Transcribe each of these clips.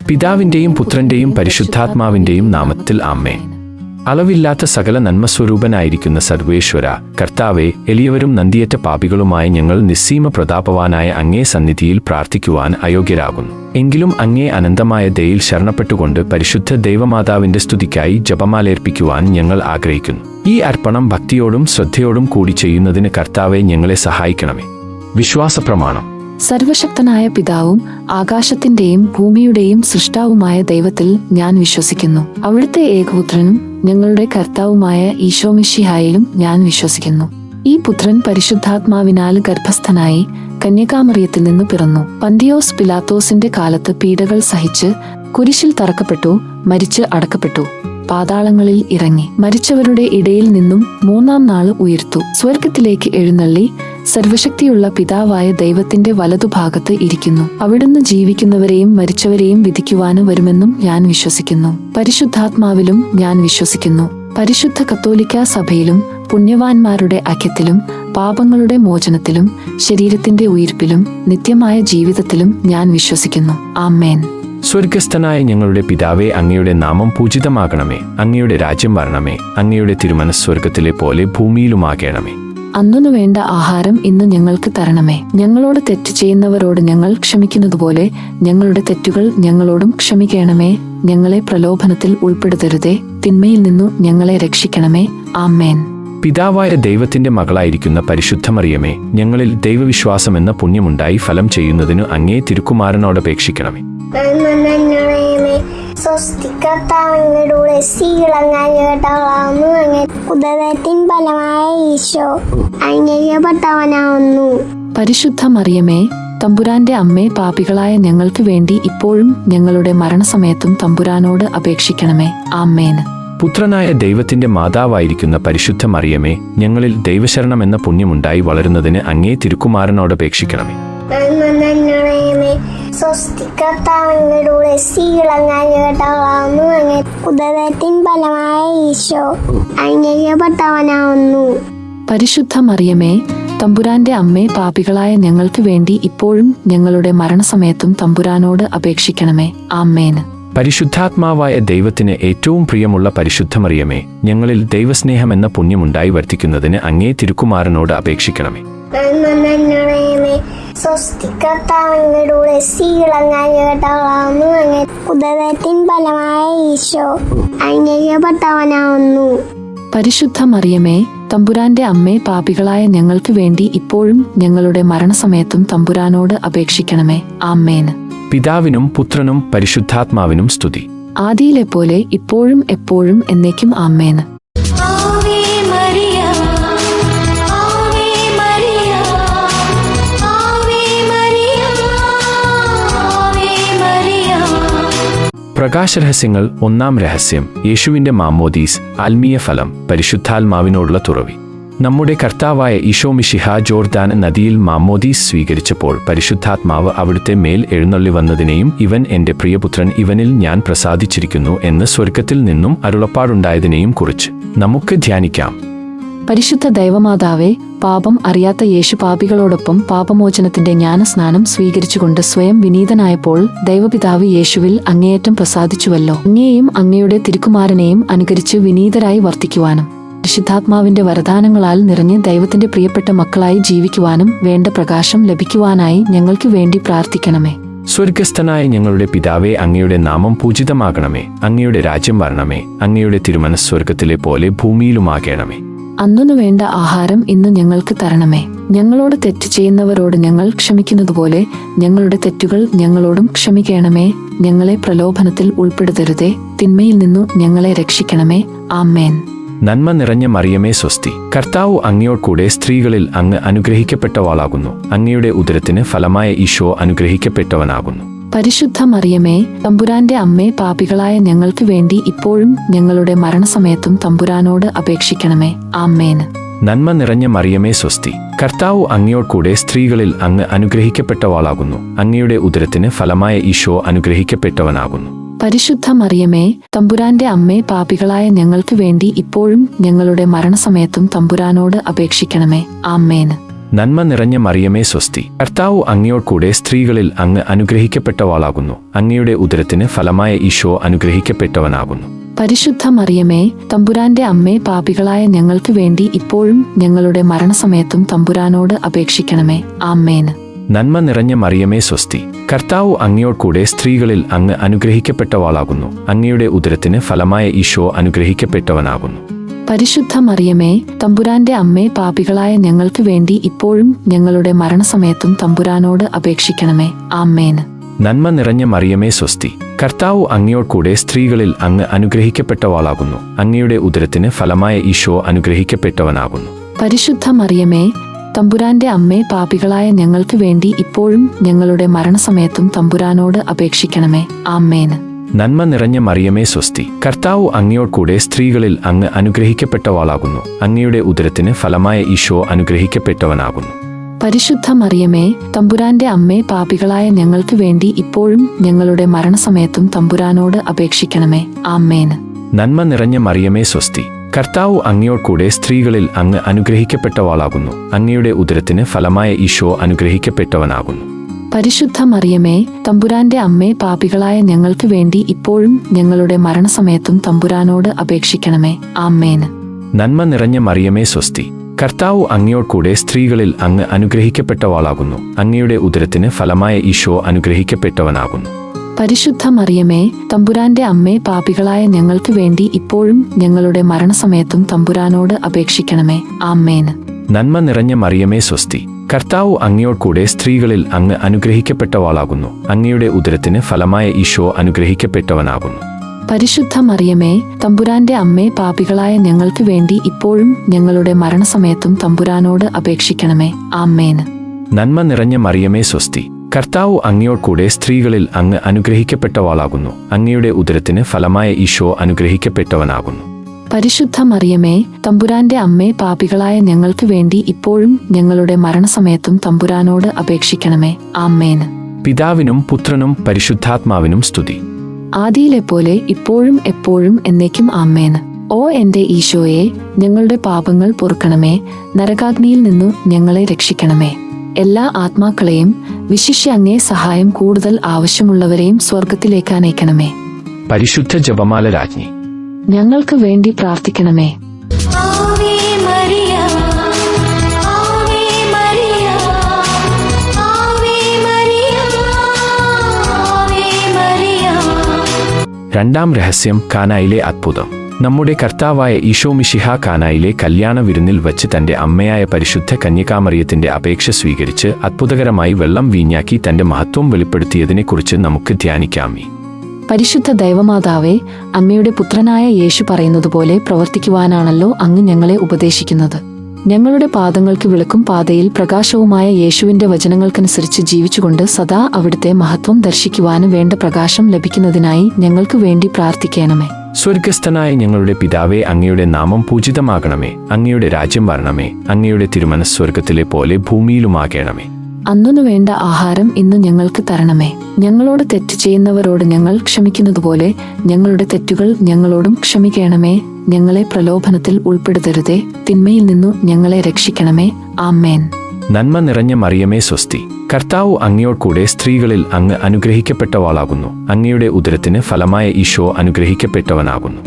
പിതാവിന്റെയും പുത്രന്റെയും പരിശുദ്ധാത്മാവിന്റെയും നാമത്തിൽ ആമേൻ. അളവില്ലാത്ത സകല നന്മസ്വരൂപനായിരിക്കുന്ന സർവേശ്വര കർത്താവെ, എളിയവരും നന്ദിയേറ്റ പാപികളുമായ ഞങ്ങൾ നിസ്സീമ പ്രതാപവാനായ അങ്ങേ സന്നിധിയിൽ പ്രാർത്ഥിക്കുവാൻ അയോഗ്യരാകുന്നു. എങ്കിലും അങ്ങേ അനന്തമായ ദയയിൽ ശരണപ്പെട്ടുകൊണ്ട് പരിശുദ്ധ ദൈവമാതാവിന്റെ സ്തുതിക്കായി ജപമാലേർപ്പിക്കുവാൻ ഞങ്ങൾ ആഗ്രഹിക്കുന്നു. ഈ അർപ്പണം ഭക്തിയോടും ശ്രദ്ധയോടും കൂടി ചെയ്യുന്നതിന് കർത്താവെ ഞങ്ങളെ സഹായിക്കണമേ. വിശ്വാസപ്രമാണം. സർവശക്തനായ പിതാവും ആകാശത്തിന്റെയും ഭൂമിയുടെയും സൃഷ്ടാവുമായ ദൈവത്തിൽ ഞാൻ വിശ്വസിക്കുന്നു. അവിടുത്തെ ഏകപുത്രനും ഞങ്ങളുടെ കർത്താവുമായ ഈശോമിശിഹായിലും ഞാൻ വിശ്വസിക്കുന്നു. ഈ പുത്രൻ പരിശുദ്ധാത്മാവിനാൽ ഗർഭസ്ഥനായി കന്യകാമറിയത്തിൽ നിന്ന് പിറന്നു. പന്തിയോസ് പിലാത്തോസിന്റെ കാലത്ത് പീഡകൾ സഹിച്ച് കുരിശിൽ തറക്കപ്പെട്ടു, മരിച്ച് അടക്കപ്പെട്ടു, പാതാളങ്ങളിൽ ഇറങ്ങി, മരിച്ചവരുടെ ഇടയിൽ നിന്നും മൂന്നാം നാൾ ഉയർത്തു, സ്വർഗത്തിലേക്ക് എഴുന്നള്ളി സർവശക്തിയുള്ള പിതാവായ ദൈവത്തിന്റെ വലതുഭാഗത്ത് ഇരിക്കുന്നു. അവിടുന്ന് ജീവിക്കുന്നവരെയും മരിച്ചവരെയും വിധിക്കുവാന് വരുമെന്നും ഞാൻ വിശ്വസിക്കുന്നു. പരിശുദ്ധാത്മാവിലും ഞാൻ വിശ്വസിക്കുന്നു. പരിശുദ്ധ കത്തോലിക്കാ സഭയിലും പുണ്യവാന്മാരുടെ ഐക്യത്തിലും പാപങ്ങളുടെ മോചനത്തിലും ശരീരത്തിന്റെ ഉയിർപ്പിലും നിത്യമായ ജീവിതത്തിലും ഞാൻ വിശ്വസിക്കുന്നു. ആമേൻ. സ്വർഗസ്ഥനായ ഞങ്ങളുടെ പിതാവേ, അങ്ങയുടെ നാമം പൂജിതമാകണമേ. അങ്ങയുടെ രാജ്യം വരണമേ. അങ്ങയുടെ തിരുമനസ് സ്വർഗത്തിലെ പോലെ ഭൂമിയിലുമാകണമേ. അന്നു വേണ്ട ആഹാരം ഇന്ന് ഞങ്ങൾക്ക് തരണമേ. ഞങ്ങളോട് തെറ്റ് ചെയ്യുന്നവരോട് ഞങ്ങൾ ക്ഷമിക്കുന്നതുപോലെ ഞങ്ങളുടെ തെറ്റുകൾ ഞങ്ങളോടും ക്ഷമിക്കണമേ. ഞങ്ങളെ പ്രലോഭനത്തിൽ ഉൾപ്പെടുത്തരുതേ, തിന്മയിൽ നിന്നു ഞങ്ങളെ രക്ഷിക്കണമേ. ആമേൻ. പിതാവായ ദൈവത്തിന്റെ മകളായിരിക്കുന്ന പരിശുദ്ധ മറിയമേ, ഞങ്ങളിൽ ദൈവവിശ്വാസമെന്ന പുണ്യമുണ്ടായി ഫലം ചെയ്യുന്നതിനു അങ്ങേ തിരുക്കുമാരനോടപേക്ഷിക്കണമേ. ഉദരത്തിൻ ഫലമായ ഈശോ അനുഗ്രഹിക്കപ്പെട്ടവനാവുന്നു. പരിശുദ്ധ മറിയമേ, തമ്പുരാന്റെ അമ്മേ, പാപികളായ ഞങ്ങൾക്ക് വേണ്ടി ഇപ്പോഴും ഞങ്ങളുടെ മരണസമയത്തും തമ്പുരാനോട് അപേക്ഷിക്കണമേ. ആമേൻ. പുത്രനായ ദൈവത്തിന്റെ മാതാവായിരിക്കുന്ന പരിശുദ്ധ മറിയമേ, ഞങ്ങളിൽ ദൈവശരണമെന്ന പുണ്യമുണ്ടായി വളരുന്നതിന് അങ്ങേ തിരുക്കുമാരനോടപേക്ഷിക്കണമേ. ഉദരത്തിൻ ഫലമായ ഈശോ അനുഗ്രഹിക്കപ്പെട്ടവനാവുന്നു. പരിശുദ്ധ മറിയമേ, തമ്പുരാന്റെ അമ്മേ, പാപികളായ ഞങ്ങൾക്ക് വേണ്ടി ഇപ്പോഴും ഞങ്ങളുടെ മരണസമയത്തും തമ്പുരാനോട് അപേക്ഷിക്കണമേ. ആമേൻ. പരിശുദ്ധാത്മാവായ ദൈവത്തിന് ഏറ്റവും പ്രിയമുള്ള പരിശുദ്ധ മറിയമേ, ഞങ്ങളിൽ ദൈവസ്നേഹമെന്ന പുണ്യമുണ്ടായി വർദ്ധിക്കുന്നതിന് അങ്ങേ തിരുക്കുമാരനോട് അപേക്ഷിക്കണമേ. ഉദരത്തിൻ ഫലമായ ഈശോ അനുഗ്രഹിക്കപ്പെട്ടവനാവുന്നു. പരിശുദ്ധ മറിയമേ, തമ്പുരാന്റെ അമ്മേ, പാപികളായ ഞങ്ങൾക്ക് വേണ്ടി ഇപ്പോഴും ഞങ്ങളുടെ മരണസമയത്തും തമ്പുരാനോട് അപേക്ഷിക്കണമേ. ആമേൻ. പിതാവിനും പുത്രനും പരിശുദ്ധാത്മാവിനും സ്തുതി. ആദിയിലെ പോലെ ഇപ്പോഴും എപ്പോഴും എന്നേക്കും. ആമേൻ. പ്രകാശരഹസ്യങ്ങൾ. ഒന്നാം രഹസ്യം, യേശുവിന്റെ മാമ്മോദീസ്. ആത്മീയ ഫലം, പരിശുദ്ധാത്മാവിനോടുള്ള തുറവി. നമ്മുടെ കർത്താവായ ഈശോമിശിഹ ജോർദാൻ നദിയിൽ മാമ്മോദീസ് സ്വീകരിച്ചപ്പോൾ പരിശുദ്ധാത്മാവ് അവിടുത്തെ മേൽ എഴുന്നള്ളി വന്നതിനെയും ഇവൻ എന്റെ പ്രിയപുത്രൻ, ഇവനിൽ ഞാൻ പ്രസാദിച്ചിരിക്കുന്നു എന്ന് സ്വർഗത്തിൽ നിന്നും അരുളപ്പാടുണ്ടായതിനെയും കുറിച്ച് നമുക്ക് ധ്യാനിക്കാം. പരിശുദ്ധ ദൈവമാതാവേ, പാപം അറിയാത്ത യേശു പാപികളോടൊപ്പം പാപമോചനത്തിന്റെ ജ്ഞാനസ്നാനം സ്വീകരിച്ചുകൊണ്ട് സ്വയം വിനീതനായപ്പോൾ ദൈവപിതാവ് യേശുവിൽ അങ്ങേയറ്റം പ്രസാദിച്ചുവല്ലോ. അങ്ങയെയും അങ്ങയുടെ തിരുക്കുമാരനെയും അനുകരിച്ച് വിനീതരായി വർത്തിക്കുവാനും പരിശുദ്ധാത്മാവിന്റെ വരദാനങ്ങളാൽ നിറഞ്ഞ് ദൈവത്തിന്റെ പ്രിയപ്പെട്ട മക്കളായി ജീവിക്കുവാനും വേണ്ട പ്രകാശം ലഭിക്കുവാനായി ഞങ്ങൾക്ക് വേണ്ടി പ്രാർത്ഥിക്കണമേ. സ്വർഗസ്ഥനായ ഞങ്ങളുടെ പിതാവേ, അങ്ങയുടെ നാമം പൂജിതമാകണമേ. അങ്ങയുടെ രാജ്യം വരണമേ. അങ്ങയുടെ തിരുമനസ് സ്വർഗത്തിലെ പോലെ ഭൂമിയിലുമാകണമേ. അന്നു വേണ്ട ആഹാരം ഇന്ന് ഞങ്ങൾക്ക് തരണമേ. ഞങ്ങളോട് തെറ്റ് ചെയ്യുന്നവരോട് ഞങ്ങൾ ക്ഷമിക്കുന്നതുപോലെ ഞങ്ങളുടെ തെറ്റുകൾ ഞങ്ങളോടും ക്ഷമിക്കണമേ. ഞങ്ങളെ പ്രലോഭനത്തിൽ ഉൾപ്പെടുത്തരുതേ, തിന്മയിൽ നിന്നു ഞങ്ങളെ രക്ഷിക്കണമേ. ആമേൻ. നന്മ നിറഞ്ഞ മറിയമേ, സ്വസ്തി. കർത്താവ് അങ്ങയോട് കൂടെ സ്ത്രീകളിൽ അങ്ങ് അനുഗ്രഹിക്കപ്പെട്ടവളാകുന്നു. അങ്ങയുടെ ഉദരത്തിന് ഫലമായ ഈശോ അനുഗ്രഹിക്കപ്പെട്ടവനാകുന്നു. പരിശുദ്ധ മറിയമേ, തമ്പുരാന്റെ അമ്മേ, പാപികളായ ഞങ്ങൾക്ക് വേണ്ടി ഇപ്പോഴും ഞങ്ങളുടെ മരണസമയത്തും തമ്പുരാനോട് അപേക്ഷിക്കണമേ. ആമേൻ. നന്മ നിറഞ്ഞ മറിയമേ, സ്വസ്തി. കർത്താവ് അങ്ങയോട് കൂടെ സ്ത്രീകളിൽ അങ്ങ് അനുഗ്രഹിക്കപ്പെട്ടവളാകുന്നു. അങ്ങയുടെ ഉദരത്തിന് ഫലമായ ഈശോ അനുഗ്രഹിക്കപ്പെട്ടവനാകുന്നു. പരിശുദ്ധ മറിയമേ, തമ്പുരാന്റെ അമ്മേ, പാപികളായ ഞങ്ങൾക്ക് വേണ്ടി ഇപ്പോഴും ഞങ്ങളുടെ മരണസമയത്തും തമ്പുരാനോട് അപേക്ഷിക്കണമേ. ആമേൻ. നന്മ നിറഞ്ഞ മറിയമേ സ്വസ്തി, കർത്താവ് അങ്ങയോട് കൂടെ സ്ത്രീകളിൽ അങ്ങ് അനുഗ്രഹിക്കപ്പെട്ടവളാകുന്നു. അങ്ങയുടെ ഉദരത്തിന് ഫലമായ ഈശോ അനുഗ്രഹിക്കപ്പെട്ടവനാകുന്നു. പരിശുദ്ധ മറിയമേ, തമ്പുരാന്റെ അമ്മേ, പാപികളായ ഞങ്ങൾക്ക് വേണ്ടി ഇപ്പോഴും ഞങ്ങളുടെ മരണസമയത്തും തമ്പുരാനോട് അപേക്ഷിക്കണമേ. ആമേൻ. നന്മ നിറഞ്ഞ മറിയമേ സ്വസ്തി, കർത്താവ് അങ്ങയോട് കൂടെ സ്ത്രീകളിൽ അങ്ങ് അനുഗ്രഹിക്കപ്പെട്ടവളാകുന്നു. അങ്ങയുടെ ഉദരത്തിന് ഫലമായ ഈശോ അനുഗ്രഹിക്കപ്പെട്ടവനാകുന്നു. പരിശുദ്ധ മറിയമേ, തമ്പുരാന്റെ അമ്മേ, പാപികളായ ഞങ്ങൾക്ക് വേണ്ടി ഇപ്പോഴും ഞങ്ങളുടെ മരണസമയത്തും തമ്പുരാനോട് അപേക്ഷിക്കണമേ. ആമേൻ. നന്മ നിറഞ്ഞ മറിയമേ സ്വസ്തി, കർത്താവ് അങ്ങയോട് കൂടെ സ്ത്രീകളിൽ അങ്ങ് അനുഗ്രഹിക്കപ്പെട്ടവളാകുന്നു. അങ്ങയുടെ ഉദരത്തിന് ഫലമായ ഈശോ അനുഗ്രഹിക്കപ്പെട്ടവനാകുന്നു. പരിശുദ്ധ മറിയമേ, തമ്പുരാന്റെ അമ്മേ, പാപികളായ ഞങ്ങൾക്ക് വേണ്ടി ഇപ്പോഴും ഞങ്ങളുടെ മരണസമയത്തും തമ്പുരാനോട് അപേക്ഷിക്കണമേ. ആമേൻ. നന്മ നിറഞ്ഞ മറിയമേ സ്വസ്തി, കർത്താവ് അങ്ങയോട് കൂടെ സ്ത്രീകളിൽ അങ്ങ് അനുഗ്രഹിക്കപ്പെട്ടവളാകുന്നു. അങ്ങയുടെ ഉദരത്തിന് ഫലമായ ഈശോ അനുഗ്രഹിക്കപ്പെട്ടവനാകുന്നു. പരിശുദ്ധ മറിയമേ, തമ്പുരാന്റെ അമ്മേ, പാപികളായ ഞങ്ങൾക്ക് വേണ്ടി ഇപ്പോഴും ഞങ്ങളുടെ മരണസമയത്തും തമ്പുരാനോട് അപേക്ഷിക്കണമേ. ആമേൻ. നന്മ നിറഞ്ഞ മറിയമേ സ്വസ്തി, കർത്താവ് അങ്ങയോട് കൂടെ സ്ത്രീകളിൽ അങ്ങ് അനുഗ്രഹിക്കപ്പെട്ടവളാകുന്നു. അങ്ങയുടെ ഉദരത്തിന് ഫലമായ ഈശോ അനുഗ്രഹിക്കപ്പെട്ടവനാകുന്നു. പരിശുദ്ധ മറിയമേ, തമ്പുരാന്റെ അമ്മേ, പാപികളായ ഞങ്ങൾക്ക് വേണ്ടി ഇപ്പോഴും ഞങ്ങളുടെ മരണസമയത്തും തമ്പുരാനോട് അപേക്ഷിക്കണമേ. ആമേൻ. നന്മ നിറഞ്ഞ മറിയമേ സ്വസ്തി, കർത്താവ് അങ്ങയോട് കൂടെ സ്ത്രീകളിൽ അങ്ങ് അനുഗ്രഹിക്കപ്പെട്ടവളാകുന്നു. അങ്ങയുടെ ഉദരത്തിന് ഫലമായ ഈശോ അനുഗ്രഹിക്കപ്പെട്ടവനാകുന്നു. പരിശുദ്ധ മറിയമേ, തമ്പുരാന്റെ അമ്മേ, പാപികളായ ഞങ്ങൾക്ക് വേണ്ടി ഇപ്പോഴും ഞങ്ങളുടെ മരണസമയത്തും തമ്പുരാനോട് അപേക്ഷിക്കണമേ. ആമേൻ. നന്മ നിറഞ്ഞ മറിയമേ സ്വസ്തി, കർത്താവ് അങ്ങയോട് കൂടെ സ്ത്രീകളിൽ അങ്ങ് അനുഗ്രഹിക്കപ്പെട്ടവളാകുന്നു. അങ്ങയുടെ ഉദരത്തിന് ഫലമായ ഈശോ അനുഗ്രഹിക്കപ്പെട്ടവനാകുന്നു. പരിശുദ്ധ മറിയമേ, തമ്പുരാന്റെ അമ്മേ, പാപികളായ ഞങ്ങൾക്ക് വേണ്ടി ഇപ്പോഴും ഞങ്ങളുടെ മരണസമയത്തും തമ്പുരാനോട് അപേക്ഷിക്കണമേ. ആമേൻ. നന്മ നിറഞ്ഞ മറിയമേ സ്വസ്തി, കർത്താവ് അങ്ങയോട് കൂടെ സ്ത്രീകളിൽ അങ്ങ് അനുഗ്രഹിക്കപ്പെട്ടവളാകുന്നു. അങ്ങയുടെ ഉദരത്തിന് ഫലമായ ഈശോ അനുഗ്രഹിക്കപ്പെട്ടവനാകുന്നു. പരിശുദ്ധ മറിയമേ, തമ്പുരാന്റെ അമ്മേ, പാപികളായ ഞങ്ങൾക്ക് വേണ്ടി ഇപ്പോഴും ഞങ്ങളുടെ മരണസമയത്തും തമ്പുരാനോട് അപേക്ഷിക്കണമേ. ആമേൻ. പിതാവിനും പുത്രനും പരിശുദ്ധാത്മാവിനും സ്തുതി. ആദിയിലെ പോലെ ഇപ്പോഴും എപ്പോഴും എന്നേക്കും. ആമേൻ. ഓ എന്റെ ഈശോയെ, ഞങ്ങളുടെ പാപങ്ങൾ പൊറുക്കണമേ. നരകാഗ്നിയിൽ നിന്നു ഞങ്ങളെ രക്ഷിക്കണമേ. എല്ലാ ആത്മാക്കളെയും, വിശിഷ്യ അങ്ങേ സഹായം കൂടുതൽ ആവശ്യമുള്ളവരെയും സ്വർഗത്തിലേക്ക് അനയിക്കണമേ. പരിശുദ്ധ ജപമാല രാജ്ഞി, ഞങ്ങൾക്ക് വേണ്ടി പ്രാർത്ഥിക്കണമേ. രണ്ടാം രഹസ്യം, കാനായിലെ അത്ഭുതം. നമ്മുടെ കർത്താവായ ഈശോ മിശിഹ കാനായിലെ കല്യാണ വിരുന്നിൽ വച്ച് തന്റെ അമ്മയായ പരിശുദ്ധ കന്യകാമറിയത്തിന്റെ അപേക്ഷ സ്വീകരിച്ച് അത്ഭുതകരമായി വെള്ളം വീഞ്ഞാക്കി തന്റെ മഹത്വം വെളിപ്പെടുത്തിയതിനെക്കുറിച്ച് നമുക്ക് ധ്യാനിക്കാമേ. പരിശുദ്ധ ദൈവമാതാവേ, അങ്ങയുടെ പുത്രനായ യേശു പറയുന്നതുപോലെ പ്രവർത്തിക്കുവാനാണല്ലോ അങ്ങ് ഞങ്ങളെ ഉപദേശിക്കുന്നത്. ഞങ്ങളുടെ പാദങ്ങൾക്ക് വിളക്കും പാതയിൽ പ്രകാശവുമായ യേശുവിന്റെ വചനങ്ങൾക്കനുസരിച്ച് ജീവിച്ചുകൊണ്ട് സദാ അവിടുത്തെ മഹത്വം ദർശിക്കുവാനും വേണ്ട പ്രകാശം ലഭിക്കുന്നതിനായി ഞങ്ങൾക്ക് വേണ്ടി പ്രാർത്ഥിക്കണമേ. സ്വർഗസ്ഥനായ ഞങ്ങളുടെ പിതാവേ, അങ്ങയുടെ നാമം പൂജിതമാകണമേ. അങ്ങയുടെ രാജ്യം വരണമേ. അങ്ങയുടെ തിരുമനസ് സ്വർഗത്തിലെ പോലെ ഭൂമിയിലുമാകണമേ. അന്നു വേണ്ട ആഹാരം ഇന്ന് ഞങ്ങൾക്ക് തരണമേ. ഞങ്ങളോട് തെറ്റ് ചെയ്യുന്നവരോട് ഞങ്ങൾ ക്ഷമിക്കുന്നതുപോലെ ഞങ്ങളുടെ തെറ്റുകൾ ഞങ്ങളോടും ക്ഷമിക്കണമേ. ഞങ്ങളെ പ്രലോഭനത്തിൽ ഉൾപ്പെടുത്തരുതേ, തിന്മയിൽ നിന്നു ഞങ്ങളെ രക്ഷിക്കണമേ. ആമേൻ. നന്മ നിറഞ്ഞ മറിയമേ സ്വസ്തി, കർത്താവ് അങ്ങയോട് കൂടെ സ്ത്രീകളിൽ അങ്ങ് അനുഗ്രഹിക്കപ്പെട്ടവളാകുന്നു. അങ്ങയുടെ ഉദരത്തിന് ഫലമായ ഈശോ അനുഗ്രഹിക്കപ്പെട്ടവനാകുന്നു.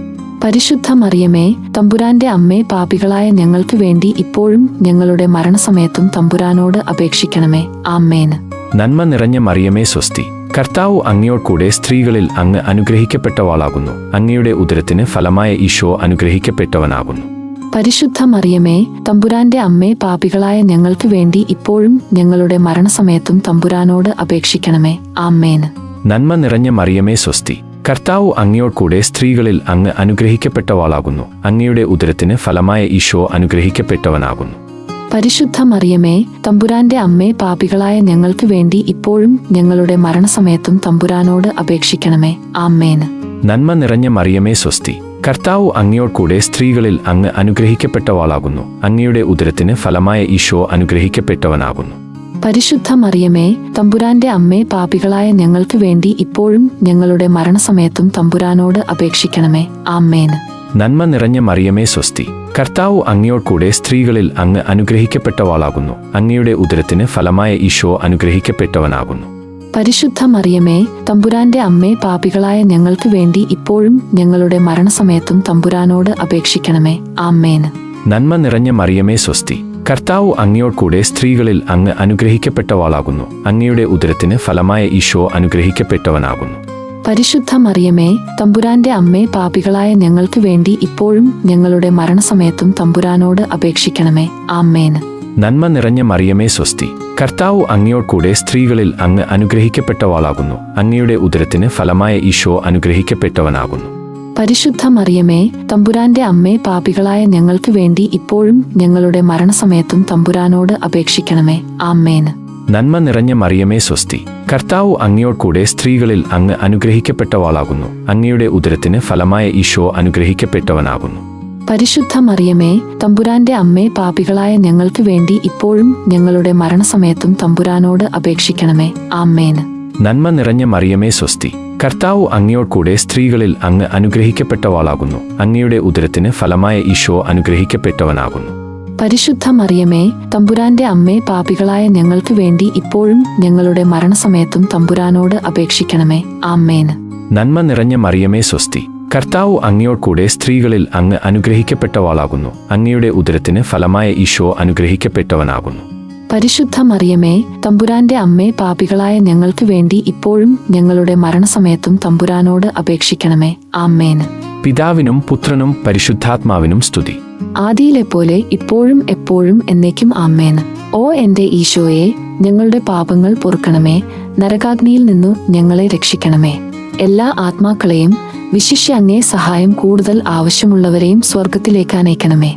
പരിശുദ്ധ മറിയമേ, തമ്പുരാന്റെ അമ്മേ, പാപികളായ ഞങ്ങൾക്ക് വേണ്ടി ഇപ്പോഴും ഞങ്ങളുടെ മരണസമയത്തും തമ്പുരാനോട് അപേക്ഷിക്കണമേ. ആമേൻ. നന്മ നിറഞ്ഞ മറിയമേ സ്വസ്തി, കർത്താവ് അങ്ങയോട് കൂടെ സ്ത്രീകളിൽ അങ്ങ് അനുഗ്രഹിക്കപ്പെട്ടവളാകുന്നു. അങ്ങയുടെ ഉദരത്തിന് ഫലമായ ഈശോ അനുഗ്രഹിക്കപ്പെട്ടവനാകുന്നു. പരിശുദ്ധ മറിയമേ, തമ്പുരാന്റെ അമ്മേ, പാപികളായ ഞങ്ങൾക്ക് വേണ്ടി ഇപ്പോഴും ഞങ്ങളുടെ മരണസമയത്തും തമ്പുരാനോട് അപേക്ഷിക്കണമേ. ആമേൻ. നന്മ നിറഞ്ഞ മറിയമേ സ്വസ്തി, കർത്താവ് അങ്ങയോട് കൂടെ സ്ത്രീകളിൽ അങ്ങ് അനുഗ്രഹിക്കപ്പെട്ടവളാകുന്നു. അങ്ങയുടെ ഉദരത്തിന് ഫലമായ ഈശോ അനുഗ്രഹിക്കപ്പെട്ടവനാകുന്നു. പരിശുദ്ധ മറിയമേ, തമ്പുരാന്റെ അമ്മേ, പാപികളായ ഞങ്ങൾക്ക് വേണ്ടി ഇപ്പോഴും ഞങ്ങളുടെ മരണസമയത്തും തമ്പുരാനോട് അപേക്ഷിക്കണമേ. ആമേൻ. നന്മ നിറഞ്ഞ മറിയമേ സ്വസ്തി, കർത്താവ് അങ്ങയോട് കൂടെ സ്ത്രീകളിൽ അങ്ങ് അനുഗ്രഹിക്കപ്പെട്ടവളാകുന്നു. അങ്ങയുടെ ഉദരത്തിന് ഫലമായ ഈശോ അനുഗ്രഹിക്കപ്പെട്ടവനാകുന്നു. പരിശുദ്ധ മറിയമേ, തമ്പുരാന്റെ അമ്മേ, പാപികളായ ഞങ്ങൾക്ക് വേണ്ടി ഇപ്പോഴും ഞങ്ങളുടെ മരണസമയത്തും തമ്പുരാനോട് അപേക്ഷിക്കണമേ. ആമേൻ. നന്മ നിറഞ്ഞ മറിയമേ സ്വസ്തി, കർത്താവ് അങ്ങയോട് കൂടെ സ്ത്രീകളിൽ അങ്ങ് അനുഗ്രഹിക്കപ്പെട്ടവളാകുന്നു. അങ്ങയുടെ ഉദരത്തിന് ഫലമായ ഈശോ അനുഗ്രഹിക്കപ്പെട്ടവനാകുന്നു. പരിശുദ്ധ മറിയമേ, തമ്പുരാന്റെ അമ്മേ, പാപികളായ ഞങ്ങൾക്ക് വേണ്ടി ഇപ്പോഴും ഞങ്ങളുടെ മരണസമയത്തും തമ്പുരാനോട് അപേക്ഷിക്കണമേ. ആമേൻ. നന്മ നിറഞ്ഞ മറിയമേ സ്വസ്തി, കർത്താവ് അങ്ങയോട് കൂടെ സ്ത്രീകളിൽ അങ്ങ് അനുഗ്രഹിക്കപ്പെട്ടവളാകുന്നു. അങ്ങയുടെ ഉദരത്തിന് ഫലമായ ഈശോ അനുഗ്രഹിക്കപ്പെട്ടവനാകുന്നു. പരിശുദ്ധ മറിയമേ, തമ്പുരാന്റെ അമ്മേ, പാപികളായ ഞങ്ങൾക്ക് വേണ്ടി ഇപ്പോഴും ഞങ്ങളുടെ മരണസമയത്തും തമ്പുരാനോട് അപേക്ഷിക്കണമേ. ആമേൻ. നന്മ നിറഞ്ഞ മറിയമേ സ്വസ്തി, കർത്താവ് അങ്ങയോട് കൂടെ സ്ത്രീകളിൽ അങ്ങ് അനുഗ്രഹിക്കപ്പെട്ടവളാകുന്നു. അങ്ങയുടെ ഉദരത്തിന് ഫലമായ ഈശോ അനുഗ്രഹിക്കപ്പെട്ടവനാകുന്നു. പരിശുദ്ധ മറിയമേ, തമ്പുരാന്റെ അമ്മേ, പാപികളായ ഞങ്ങൾക്ക് വേണ്ടി ഇപ്പോഴും ഞങ്ങളുടെ മരണസമയത്തും തമ്പുരാനോട് അപേക്ഷിക്കണമേ. ആമേൻ. നന്മ നിറഞ്ഞ മറിയമേ സ്വസ്തി, കർത്താവ് അങ്ങയോട് കൂടെ സ്ത്രീകളിൽ അങ്ങ് അനുഗ്രഹിക്കപ്പെട്ടവളാകുന്നു. അങ്ങയുടെ ഉദരത്തിന് ഫലമായ ഈശോ അനുഗ്രഹിക്കപ്പെട്ടവനാകുന്നു. പരിശുദ്ധ മറിയമേ, തമ്പുരാന്റെ അമ്മേ, പാപികളായ ഞങ്ങൾക്ക് വേണ്ടി ഇപ്പോഴും ഞങ്ങളുടെ മരണസമയത്തും തമ്പുരാനോട് അപേക്ഷിക്കണമേ. ആമേൻ. നന്മ നിറഞ്ഞ മറിയമേ സ്വസ്തി, കർത്താവ് അങ്ങയോട് കൂടെ സ്ത്രീകളിൽ അങ്ങ് അനുഗ്രഹിക്കപ്പെട്ടവളാകുന്നു. അങ്ങയുടെ ഉദരത്തിന് ഫലമായ ഈശോ അനുഗ്രഹിക്കപ്പെട്ടവനാകുന്നു. പരിശുദ്ധ മറിയമേ, തമ്പുരാന്റെ അമ്മേ, പാപികളായ ഞങ്ങൾക്ക് വേണ്ടി ഇപ്പോഴും ഞങ്ങളുടെ മരണസമയത്തും തമ്പുരാനോട് അപേക്ഷിക്കണമേ. ആമേൻ. നന്മ നിറഞ്ഞ മറിയമേ സ്വസ്തി, കർത്താവ് അങ്ങയോട് കൂടെ സ്ത്രീകളിൽ അങ്ങ് അനുഗ്രഹിക്കപ്പെട്ടവളാകുന്നു. അങ്ങയുടെ ഉദരത്തിന് ഫലമായ ഈശോ അനുഗ്രഹിക്കപ്പെട്ടവനാകുന്നു. പരിശുദ്ധ മറിയമേ, തമ്പുരാന്റെ അമ്മേ, പാപികളായ ഞങ്ങൾക്ക് വേണ്ടി ഇപ്പോഴും ഞങ്ങളുടെ മരണസമയത്തും തമ്പുരാനോട് അപേക്ഷിക്കണമേ. ആമേൻ. പിതാവിനും പുത്രനും പരിശുദ്ധാത്മാവിനും സ്തുതി. ആദിയിലെ പോലെ ഇപ്പോഴും എപ്പോഴും എന്നേക്കും. ആമേൻ. ഓ എന്റെ ഈശോയെ, ഞങ്ങളുടെ പാപങ്ങൾ പൊറുക്കണമേ. നരകാഗ്നിയിൽ നിന്നു ഞങ്ങളെ രക്ഷിക്കണമേ. എല്ലാ ആത്മാക്കളെയും, വിശിഷ്യ അങ്ങേ സഹായം കൂടുതൽ ആവശ്യമുള്ളവരെയും സ്വർഗത്തിലേക്ക് അനയിക്കണമേ.